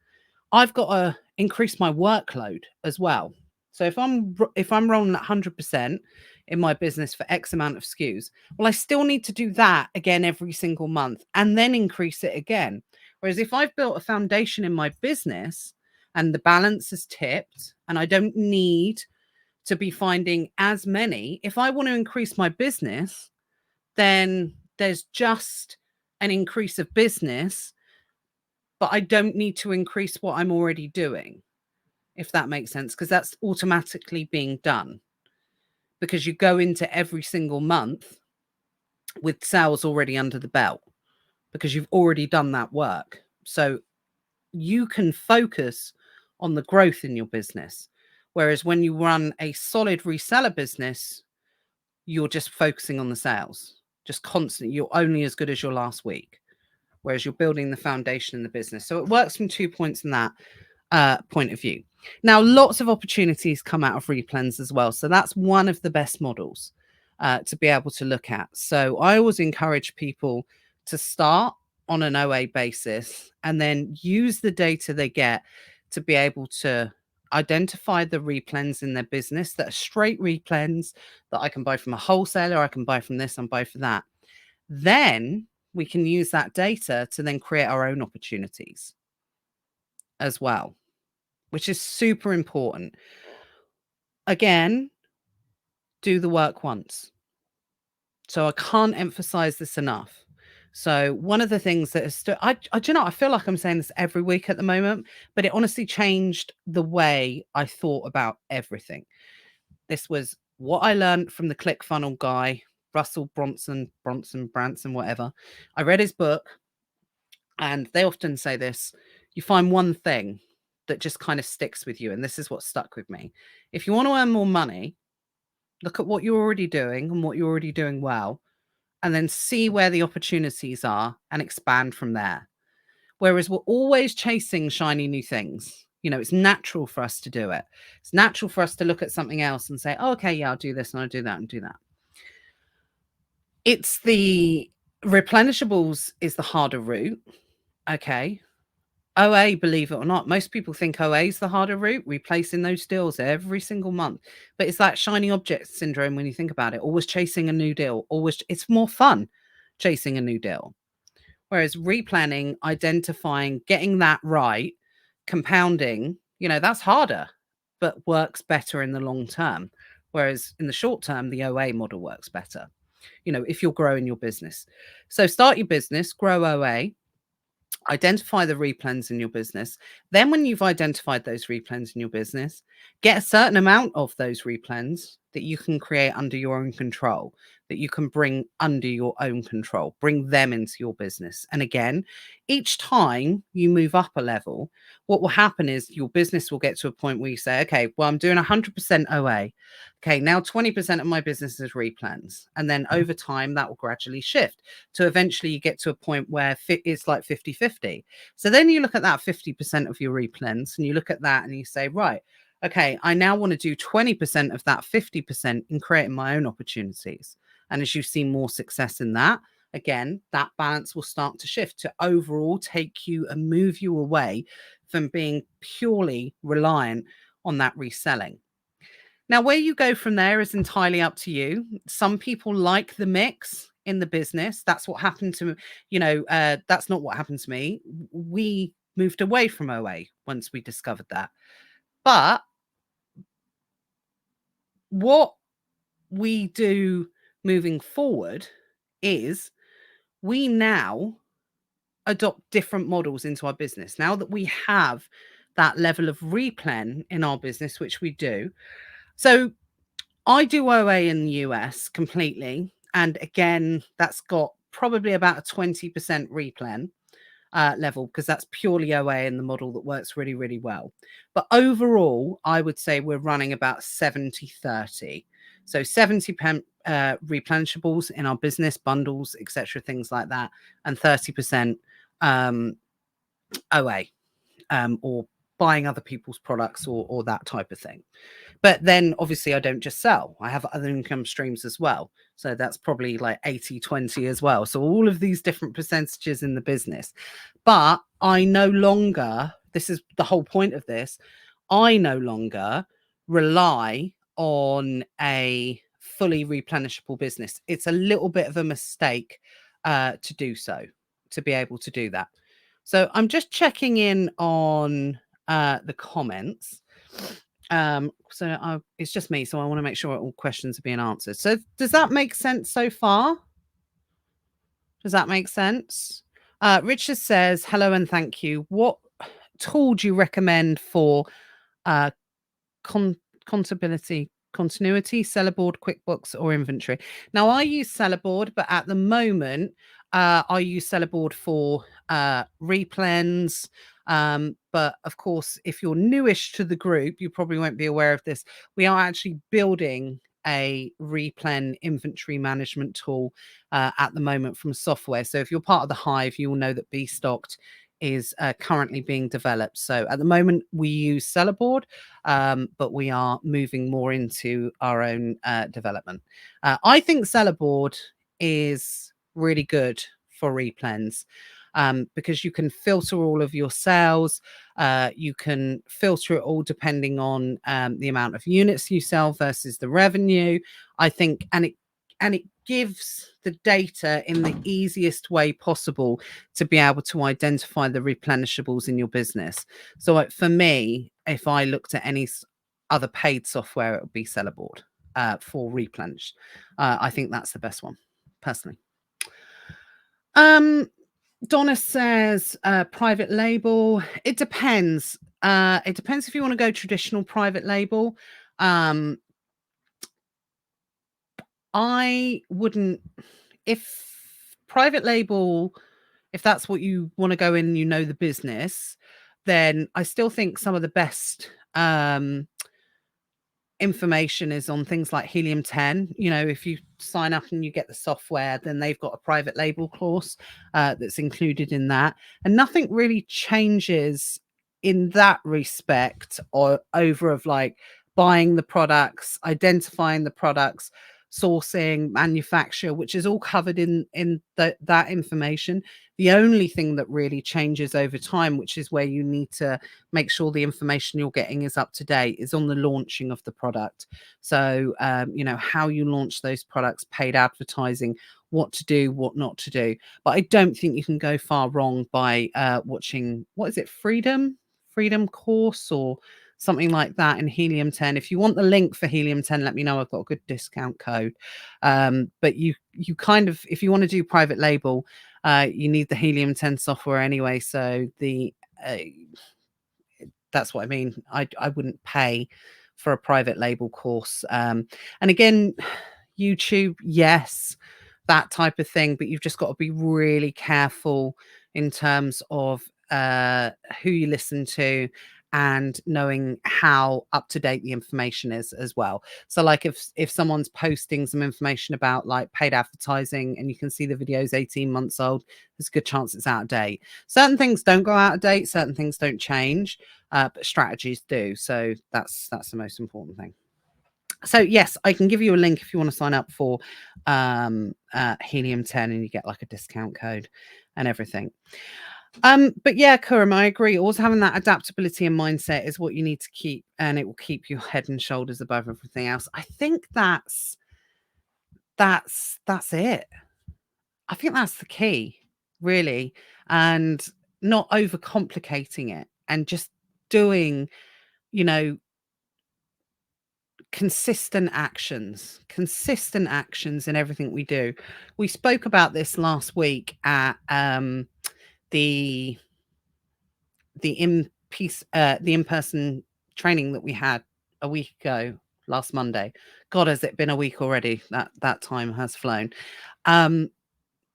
I've got to increase my workload as well. So if I'm rolling at 100% in my business for X amount of SKUs, well, I still need to do that again every single month and then increase it again. Whereas if I've built a foundation in my business and the balance is tipped and I don't need to be finding as many, if I want to increase my business, then there's just an increase of business, but I don't need to increase what I'm already doing, if that makes sense, because that's automatically being done, because you go into every single month with sales already under the belt, because you've already done that work. So you can focus on the growth in your business. Whereas when you run a solid reseller business, you're just focusing on the sales, just constantly. You're only as good as your last week, whereas you're building the foundation in the business. So it works from 2 points in that point of view. Now, lots of opportunities come out of replens as well. So that's one of the best models to be able to look at. So I always encourage people to start on an OA basis and then use the data they get to be able to identify the replens in their business that are straight replens that I can buy from a wholesaler, I can buy from this, and buy for that. Then we can use that data to then create our own opportunities as well, which is super important. Again, do the work once. So I can't emphasize this enough. So one of the things that is do you know, I feel like I'm saying this every week at the moment, but it honestly changed the way I thought about everything. This was what I learned from the ClickFunnels guy, Russell Branson, whatever. I read his book, and they often say this: you find one thing that just kind of sticks with you, and this is what stuck with me. If you want to earn more money, look at what you're already doing and what you're already doing well, and then see where the opportunities are and expand from there. Whereas we're always chasing shiny new things. You know, it's natural for us to do it. It's natural for us to look at something else and say, oh, okay, yeah, I'll do this and I'll do that and do that. It's the replenishables is the harder route. Okay. OA, believe it or not, most people think OA is the harder route, replacing those deals every single month. But it's that shiny object syndrome when you think about it, always chasing a new deal, always, it's more fun chasing a new deal. Whereas replanning, identifying, getting that right, compounding, you know, that's harder, but works better in the long term. Whereas in the short term, the OA model works better, you know, if you're growing your business. So start your business, grow OA, identify the replens in your business. Then when you've identified those replens in your business, get a certain amount of those replens that you can create under your own control, that you can bring under your own control, bring them into your business. And again, each time you move up a level, what will happen is your business will get to a point where you say, okay, well, I'm doing 100% OA. Okay, now 20% of my business is replens. And then over time, that will gradually shift to eventually you get to a point where it's like 50-50. So then you look at that 50% of your replens and you look at that and you say, right, okay, I now want to do 20% of that 50% in creating my own opportunities. And as you see more success in that, again, that balance will start to shift to overall take you and move you away from being purely reliant on that reselling. Now, where you go from there is entirely up to you. Some people like the mix in the business. That's what happened to, that's not what happened to me. We moved away from OA once we discovered that. But what we do moving forward is we now adopt different models into our business. Now that we have that level of replen in our business, which we do. So I do OA in the US completely. And again, that's got probably about a 20% replen level because that's purely OA in the model that works really, really well. But overall, I would say we're running about 70-30. So 70 replenishables in our business, bundles, etc., things like that, and 30% OA or buying other people's products or that type of thing. But then obviously I don't just sell. I have other income streams as well. So that's probably like 80-20 as well. So all of these different percentages in the business. But I no longer, this is the whole point of this, I no longer rely on a fully replenishable business. It's a little bit of a mistake to do so, to be able to do that. So I'm just checking in on the comments. It's just me, so I want to make sure all questions are being answered. So does that make sense so far? Does that make sense? Richard says, hello and thank you. What tool do you recommend for uh, contability, continuity, Sellerboard, QuickBooks, or inventory? Now, I use Sellerboard, but at the moment, I use Sellerboard for replens. But of course, if you're newish to the group, you probably won't be aware of this. We are actually building a replen inventory management tool at the moment from software. So if you're part of the Hive, you will know that Stocked is currently being developed. So at the moment we use Sellerboard, but we are moving more into our own development. I think Sellerboard is really good for replens because you can filter all of your sales. You can filter it all depending on the amount of units you sell versus the revenue. I think, and it gives the data in the easiest way possible to be able to identify the replenishables in your business. So for me, if I looked at any other paid software, it would be Sellerboard for replenish. I think that's the best one, personally. Donna says private label. It depends. It depends if you want to go traditional private label. I wouldn't, if private label, if that's what you want to go in, you know, the business, then I still think some of the best information is on things like Helium 10. You know, if you sign up and you get the software, then they've got a private label course that's included in that. And nothing really changes in that respect or over of like buying the products, identifying the products, sourcing, manufacture, which is all covered in that information. The only thing that really changes over time, which is where you need to make sure the information you're getting is up to date, is on the launching of the product. So, you know, how you launch those products, paid advertising, what to do, what not to do. But I don't think you can go far wrong by watching, what is it, Freedom course or something like that in Helium 10. If you want the link for Helium 10, let me know. I've got a good discount code. But you kind of, if you want to do private label, you need the Helium 10 software anyway. So the that's what I mean. I wouldn't pay for a private label course. And again, YouTube, yes, that type of thing, but you've just got to be really careful in terms of who you listen to and knowing how up to date the information is as well. So like if someone's posting some information about like paid advertising and you can see the video's 18 months old, there's a good chance it's out of date. Certain things don't go out of date, certain things don't change, but strategies do. So that's the most important thing. So yes, I can give you a link if you want to sign up for Helium 10 and you get like a discount code and everything. But yeah, Kurum, I agree. Always having that adaptability and mindset is what you need to keep, and it will keep your head and shoulders above everything else. I think that's it. I think that's the key, really, and not overcomplicating it and just doing, you know, consistent actions in everything we do. We spoke about this last week at the in-person training that we had a week ago last Monday. God, has it been a week already? That time has flown.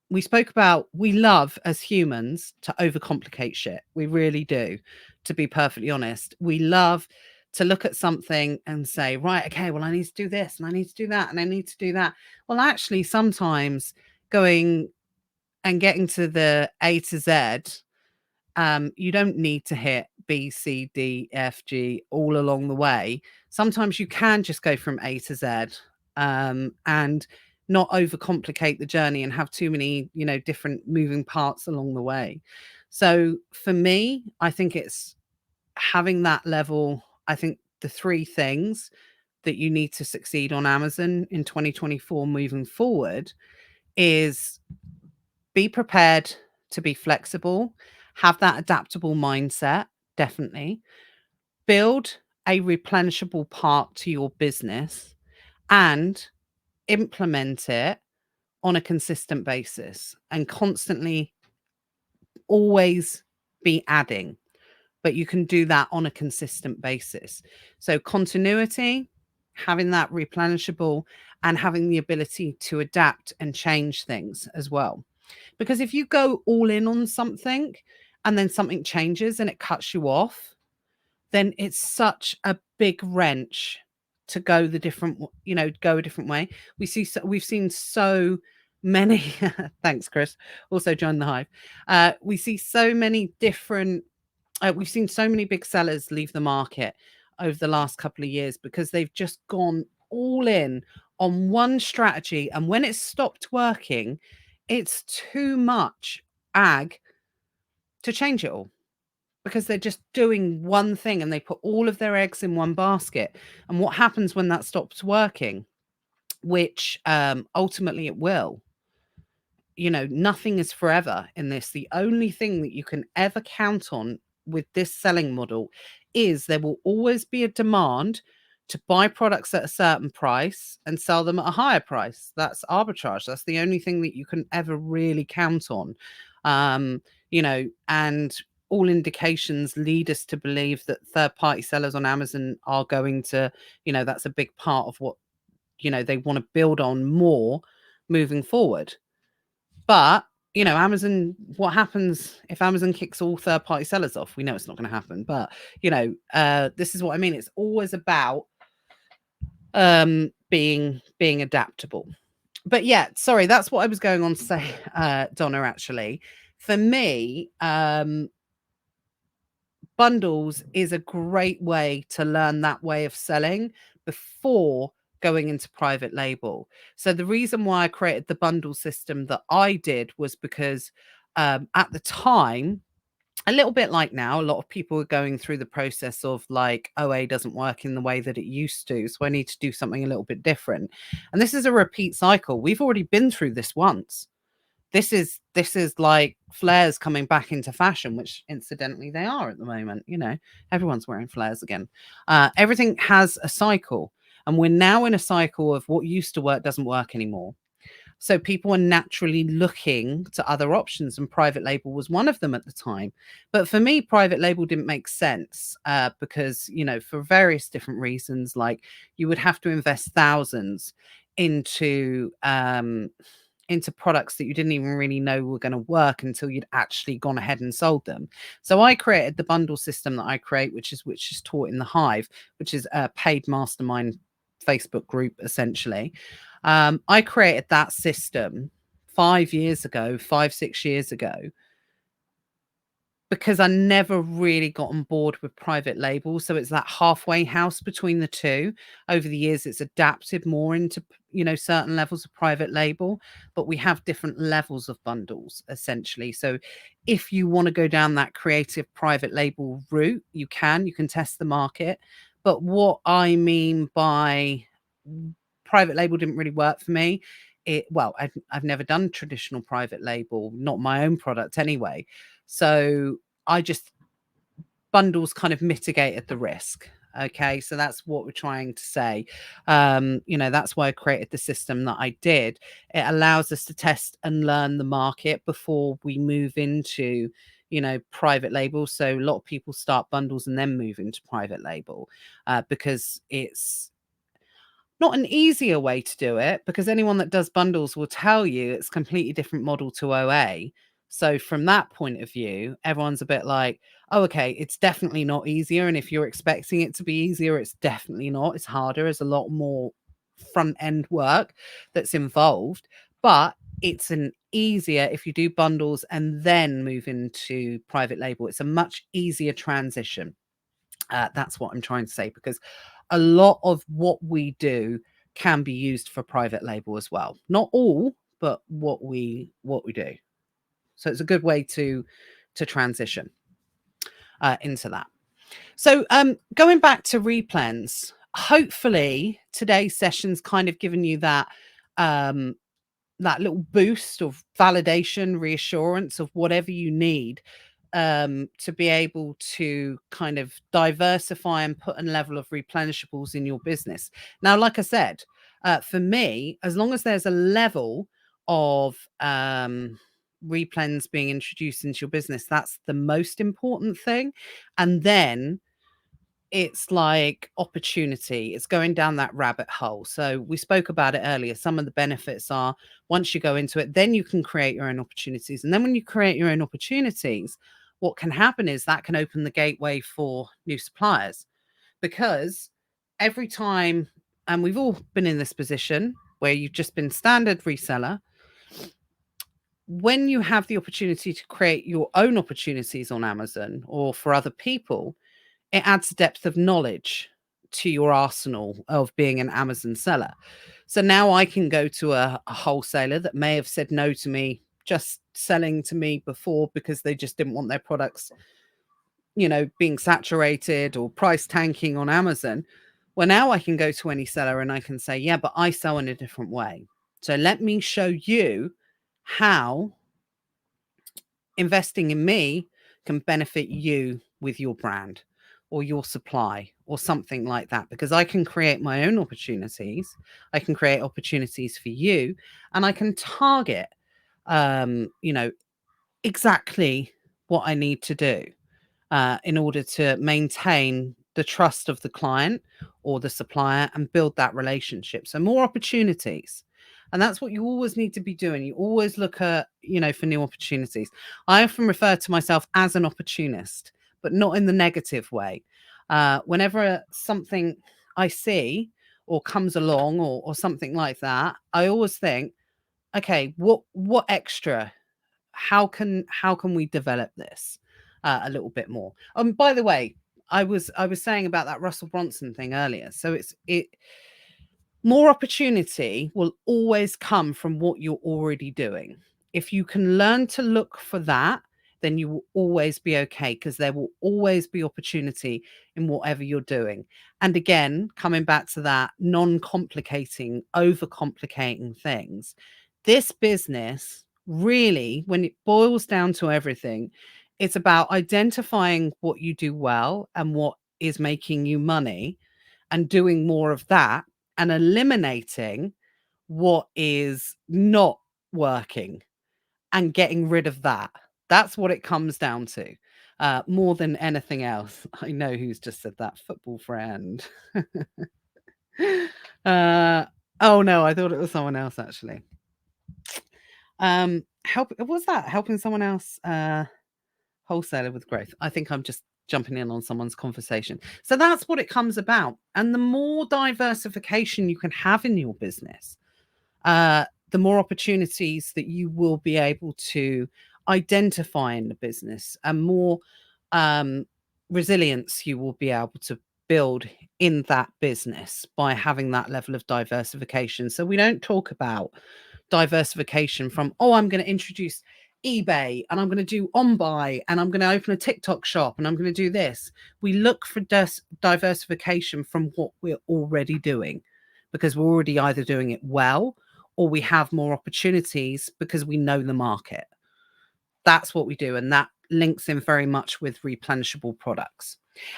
We spoke about, we love as humans to overcomplicate shit. We really do, to be perfectly honest. We love to look at something and say, right, okay, well, I need to do this and I need to do that and I need to do that. Well, actually, sometimes going and getting to the A to Z, you don't need to hit B, C, D, F, G all along the way. Sometimes you can just go from A to Z, and not overcomplicate the journey and have too many, you know, different moving parts along the way. So for me, I think it's having that level. I think the three things that you need to succeed on Amazon in 2024 moving forward is be prepared to be flexible, have that adaptable mindset, definitely. Build a replenishable part to your business and implement it on a consistent basis and constantly always be adding, but you can do that on a consistent basis. So continuity, having that replenishable and having the ability to adapt and change things as well. Because if you go all in on something and then something changes and it cuts you off, then it's such a big wrench to go the different, you know, go a different way. We've seen so many, thanks, Chris, also joined the Hive. We see so many different, we've seen so many big sellers leave the market over the last couple of years because they've just gone all in on one strategy. And when it's stopped working, it's too much ag to change it all because they're just doing one thing and they put all of their eggs in one basket. And what happens when that stops working, which ultimately it will, you know, nothing is forever in this. The only thing that you can ever count on with this selling model is there will always be a demand to buy products at a certain price and sell them at a higher price. That's arbitrage. That's the only thing that you can ever really count on. And all indications lead us to believe that third-party sellers on Amazon are going to, that's a big part of what, they want to build on more moving forward. But, Amazon, what happens if Amazon kicks all third-party sellers off? We know it's not going to happen. But, this is what I mean. It's always about being adaptable. But yeah, sorry, that's what I was going on to say, Donna, actually. For me, bundles is a great way to learn that way of selling before going into private label. So the reason why I created the bundle system that I did was because at the time, a little bit like now, a lot of people are going through the process of like, OA doesn't work in the way that it used to. So I need to do something a little bit different. And this is a repeat cycle. We've already been through this once. This is like flares coming back into fashion, which incidentally they are at the moment. Everyone's wearing flares again. Everything has a cycle. And we're now in a cycle of what used to work doesn't work anymore. So people are naturally looking to other options, and private label was one of them at the time. But for me, private label didn't make sense because, for various different reasons, like you would have to invest thousands into products that you didn't even really know were going to work until you'd actually gone ahead and sold them. So I created the bundle system that I create, which is taught in the Hive, which is a paid mastermind Facebook group, essentially. I created that system 6 years ago, because I never really got on board with private label. So it's that halfway house between the two. Over the years, it's adapted more into, certain levels of private label, but we have different levels of bundles, essentially. So if you want to go down that creative private label route, you can test the market. But what I mean by private label didn't really work for me. I've never done traditional private label, not my own product anyway. So bundles kind of mitigated the risk. Okay, so that's what we're trying to say. That's why I created the system that I did. It allows us to test and learn the market before we move into, private label. So a lot of people start bundles and then move into private label because it's not an easier way to do it, because anyone that does bundles will tell you it's a completely different model to OA. So from that point of view, everyone's a bit like, oh, okay, it's definitely not easier. And if you're expecting it to be easier, it's definitely not. It's harder. There's a lot more front end work that's involved, but it's an easier if you do bundles and then move into private label. It's a much easier transition. That's what I'm trying to say, because a lot of what we do can be used for private label as well. Not all, but what we do. So it's a good way to transition into that. So going back to replens, hopefully today's session's kind of given you that that little boost of validation, reassurance of whatever you need to be able to kind of diversify and put a level of replenishables in your business. Now, like I said, for me, as long as there's a level of replens being introduced into your business, that's the most important thing. And then it's like opportunity. It's going down that rabbit hole. So we spoke about it earlier. Some of the benefits are, once you go into it, then you can create your own opportunities. And then when you create your own opportunities, what can happen is that can open the gateway for new suppliers, because every time, and we've all been in this position where you've just been standard reseller, when you have the opportunity to create your own opportunities on Amazon or for other people, it adds depth of knowledge to your arsenal of being an Amazon seller. So now I can go to a wholesaler that may have said no to me just selling to me before because they just didn't want their products, being saturated or price tanking on Amazon. Well, now I can go to any seller and I can say, yeah, but I sell in a different way. So let me show you how investing in me can benefit you with your brand or your supply or something like that, because I can create my own opportunities. I can create opportunities for you, and I can target, you know, exactly what I need to do in order to maintain the trust of the client or the supplier and build that relationship. So more opportunities. And that's what you always need to be doing. You always look at, for new opportunities. I often refer to myself as an opportunist, but not in the negative way. Whenever something I see or comes along or something like that, I always think, okay, what extra, how can we develop this a little bit more? By the way, I was saying about that Russell Bronson thing earlier. So it more opportunity will always come from what you're already doing. If you can learn to look for that, then you will always be okay, because there will always be opportunity in whatever you're doing. And again, coming back to that, non-complicating, overcomplicating things. This business really, when it boils down to everything, it's about identifying what you do well and what is making you money and doing more of that, and eliminating what is not working and getting rid of that. That's what it comes down to, more than anything else. I know who's just said that, football friend. Oh no, I thought it was someone else actually. Was that helping someone else? Wholesaler with growth. I think I'm just jumping in on someone's conversation. So that's what it comes about. And the more diversification you can have in your business, the more opportunities that you will be able to identify in the business, and more resilience you will be able to build in that business by having that level of diversification. So we don't talk about diversification from, oh, I'm going to introduce eBay and I'm going to do on buy and I'm going to open a TikTok shop and I'm going to do this. We look for diversification from what we're already doing, because we're already either doing it well or we have more opportunities because we know the market. That's what we do. And that links in very much with replenishable products.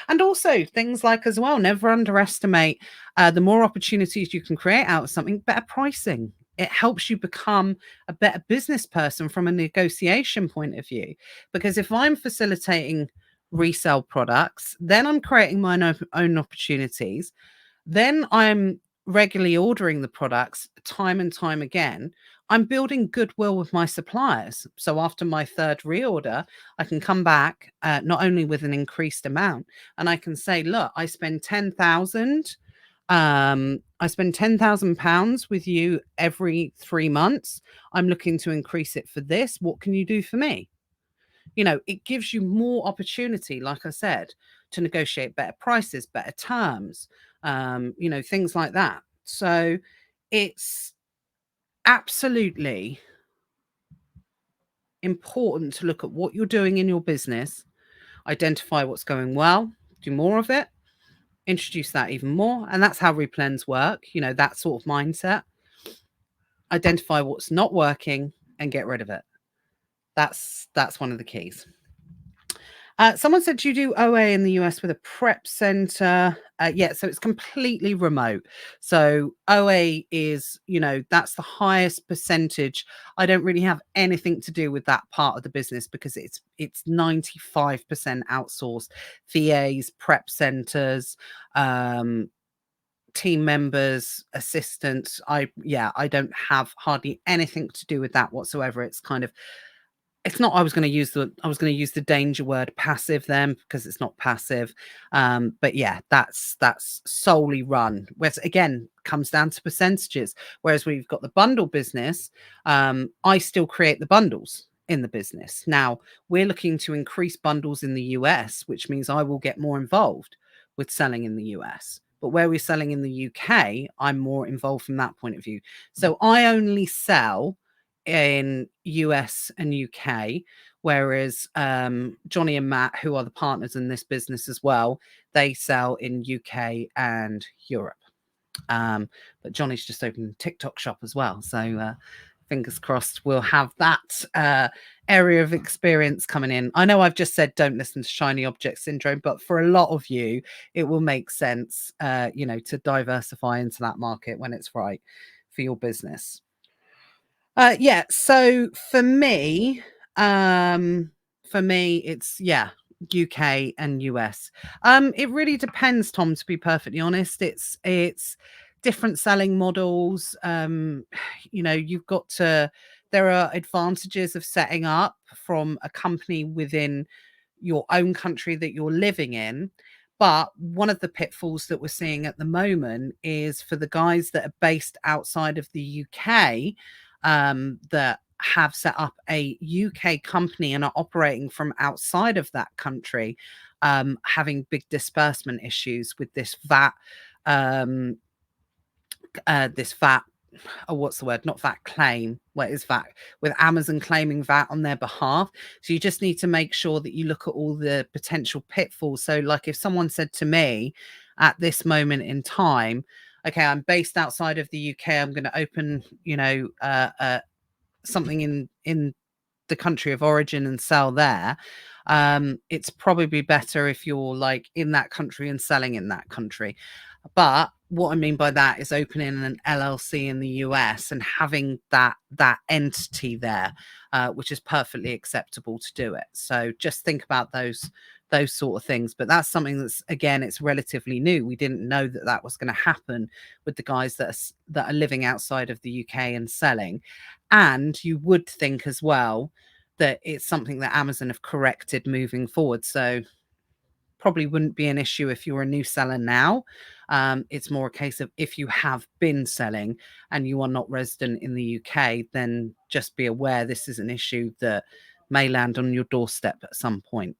And also things like, as well, never underestimate the more opportunities you can create out of something, better pricing. It helps you become a better business person from a negotiation point of view. Because if I'm facilitating resale products, then I'm creating my own opportunities. Then I'm regularly ordering the products time and time again. I'm building goodwill with my suppliers. So after my third reorder, I can come back not only with an increased amount, and I can say, look, I spend 10,000. I spend £10,000 with you every 3 months. I'm looking to increase it for this. What can you do for me? It gives you more opportunity, like I said, to negotiate better prices, better terms, things like that. So it's absolutely important to look at what you're doing in your business, identify what's going well, do more of it, introduce that even more. And that's how replens work, that sort of mindset. Identify what's not working and get rid of it. That's one of the keys. Someone said, do you do OA in the US with a prep center? Yeah, so it's completely remote. So OA is, that's the highest percentage. I don't really have anything to do with that part of the business because it's 95% outsourced. VAs, prep centers, team members, assistants. I don't have hardly anything to do with that whatsoever. It's not, I was going to use the danger word passive then, because it's not passive. But yeah, that's solely run, which again comes down to percentages. Whereas we've got the bundle business, I still create the bundles in the business. Now we're looking to increase bundles in the US, which means I will get more involved with selling in the US. But where we're selling in the UK, I'm more involved from that point of view. So I only sell in US and UK, whereas Johnny and Matt, who are the partners in this business as well, they sell in UK and Europe. But Johnny's just opened a TikTok shop as well, so fingers crossed we'll have that area of experience coming in. I know I've just said don't listen to shiny object syndrome, but for a lot of you, it will make sense, to diversify into that market when it's right for your business. Yeah. So for me, it's UK and US. It really depends, Tom, to be perfectly honest. It's different selling models. You've got to there are advantages of setting up from a company within your own country that you're living in. But one of the pitfalls that we're seeing at the moment is for the guys that are based outside of the UK, that have set up a UK company and are operating from outside of that country, having big disbursement issues with this VAT, um, this VAT, oh, what's the word? Not VAT claim. What is VAT? With Amazon claiming VAT on their behalf. So you just need to make sure that you look at all the potential pitfalls. So, like, if someone said to me at this moment in time, okay, I'm based outside of the UK, I'm going to open, something in the country of origin and sell there, it's probably better if you're like in that country and selling in that country. But what I mean by that is opening an LLC in the US and having that entity there, which is perfectly acceptable to do it. So just think about those sort of things. But that's something that's, again, it's relatively new. We didn't know that was going to happen with the guys that are living outside of the UK and selling. And you would think as well that it's something that Amazon have corrected moving forward. So probably wouldn't be an issue if you're a new seller now. It's more a case of if you have been selling and you are not resident in the UK, then just be aware this is an issue that may land on your doorstep at some point.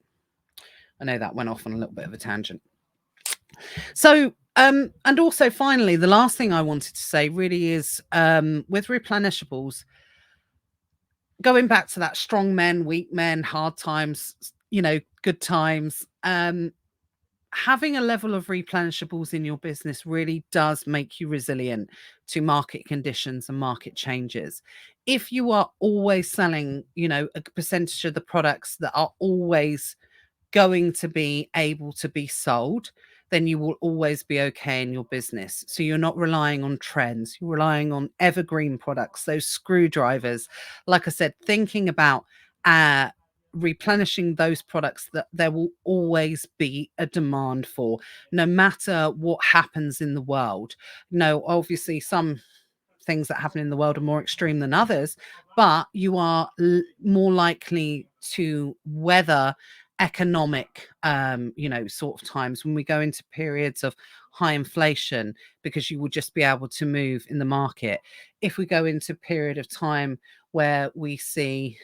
I know that went off on a little bit of a tangent. So, and also finally, the last thing I wanted to say really is, with replenishables, going back to that strong men, weak men, hard times, good times, having a level of replenishables in your business really does make you resilient to market conditions and market changes. If you are always selling, a percentage of the products that are always going to be able to be sold, then you will always be okay in your business. So you're not relying on trends, you're relying on evergreen products, those screwdrivers. Like I said, thinking about replenishing those products that there will always be a demand for, no matter what happens in the world. Obviously, some things that happen in the world are more extreme than others, but you are more likely to weather economic sort of times when we go into periods of high inflation, because you will just be able to move in the market. If we go into a period of time where we see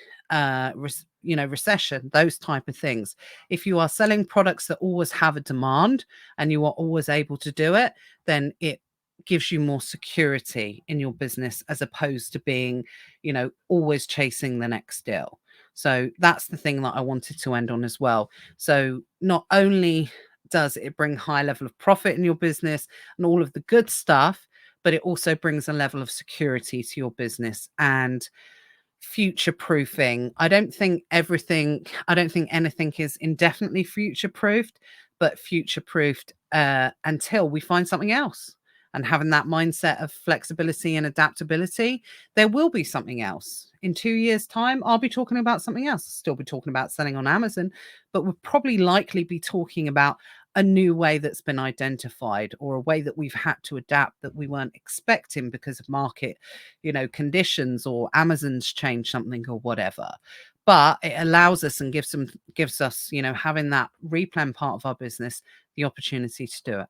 recession, those type of things, if you are selling products that always have a demand and you are always able to do it, then it gives you more security in your business, as opposed to being, always chasing the next deal. So that's the thing that I wanted to end on as well. So not only does it bring high level of profit in your business and all of the good stuff, but it also brings a level of security to your business and future proofing. I don't think anything is indefinitely future proofed, but future proofed until we find something else. And having that mindset of flexibility and adaptability, there will be something else. In 2 years' time, I'll be talking about something else. I'll still be talking about selling on Amazon, but we'll probably likely be talking about a new way that's been identified, or a way that we've had to adapt that we weren't expecting because of market, conditions, or Amazon's changed something or whatever. But it allows us and gives us, having that replan part of our business, the opportunity to do it.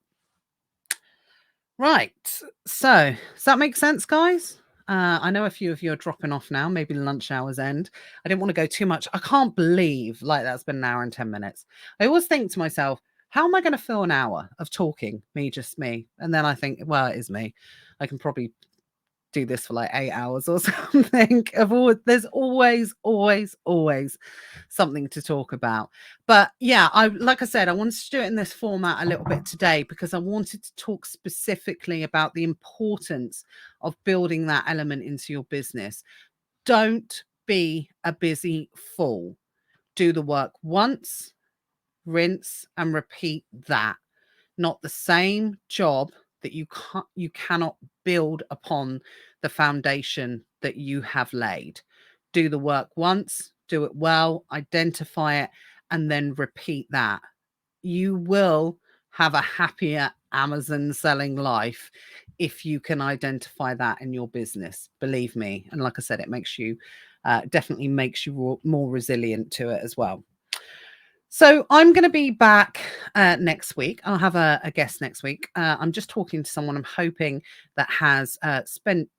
Right. So does that make sense, guys? I know a few of you are dropping off now, maybe lunch hours end. I didn't want to go too much. I can't believe that's been an hour and 10 minutes. I always think to myself, how am I going to fill an hour of talking, just me? And then I think, well, it is me. I can probably do this for like 8 hours or something. There's always something to talk about. But yeah, like I said, I wanted to do it in this format a little bit today because I wanted to talk specifically about the importance of building that element into your business. Don't be a busy fool. Do the work once, rinse and repeat that. Not the same job that you cannot build upon the foundation that you have laid. Do the work once, do it well, identify it, and then repeat that. You will have a happier Amazon selling life if you can identify that in your business. Believe me. And like I said, it makes you definitely makes you more resilient to it as well. So I'm going to be back next week. I'll have a guest next week. I'm just talking to someone I'm hoping that has spent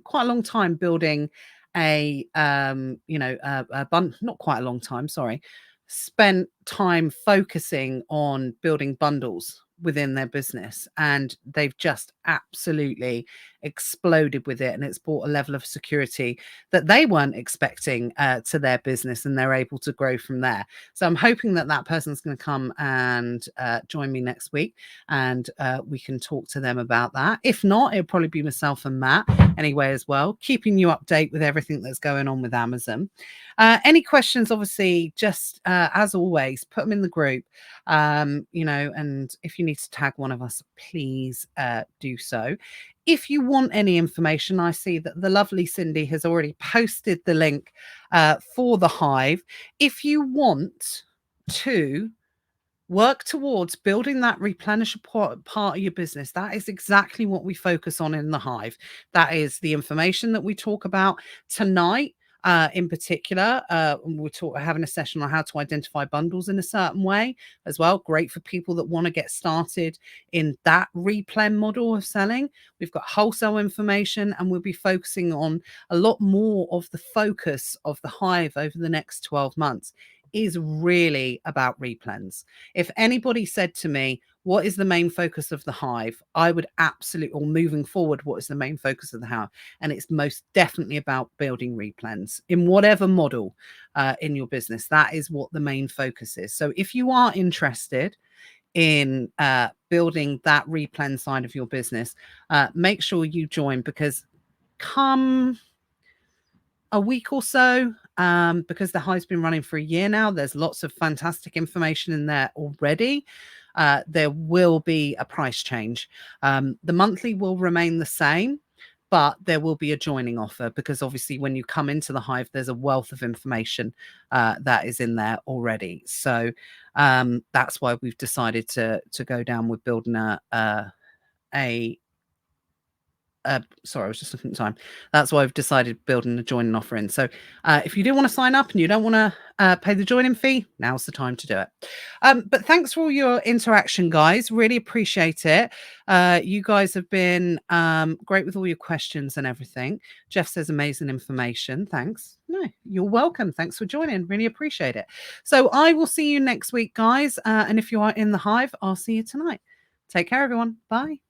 quite a long time building a not quite a long time, sorry, spent time focusing on building bundles within their business, and they've just absolutely exploded with it, and it's brought a level of security that they weren't expecting to their business, and they're able to grow from there. So I'm hoping that that person's going to come and join me next week, and we can talk to them about that. If not, it'll probably be myself and Matt anyway as well, keeping you update with everything that's going on with Amazon. Any questions, obviously, just as always, put them in the group, and if you need to tag one of us, please do so. If you want any information, I see that the lovely Cindy has already posted the link for the Hive. If you want to work towards building that replenishable part of your business, that is exactly what we focus on in the Hive. That is the information that we talk about tonight. In particular, we're having a session on how to identify bundles in a certain way as well. Great for people that want to get started in that replen model of selling. We've got wholesale information, and we'll be focusing on a lot more of the focus of the Hive over the next 12 months is really about replens. If anybody said to me, what is the main focus of the Hive? I would absolutely, or moving forward, what is the main focus of the Hive? And it's most definitely about building replens in whatever model in your business. That is what the main focus is. So if you are interested in building that replen side of your business, make sure you join, because come a week or so, because the Hive's been running for a year now, there's lots of fantastic information in there already. There will be a price change. The monthly will remain the same, but there will be a joining offer, because obviously when you come into the Hive, there's a wealth of information that is in there already. So that's why we've decided to go down with building sorry, I was just looking at the time. That's why I've decided building a joining offer in. So if you do want to sign up and you don't want to pay the joining fee, now's the time to do it. But thanks for all your interaction, guys. Really appreciate it. You guys have been great with all your questions and everything. Jeff says amazing information. Thanks. No, you're welcome. Thanks for joining. Really appreciate it. So I will see you next week, guys. And if you are in the Hive, I'll see you tonight. Take care, everyone. Bye.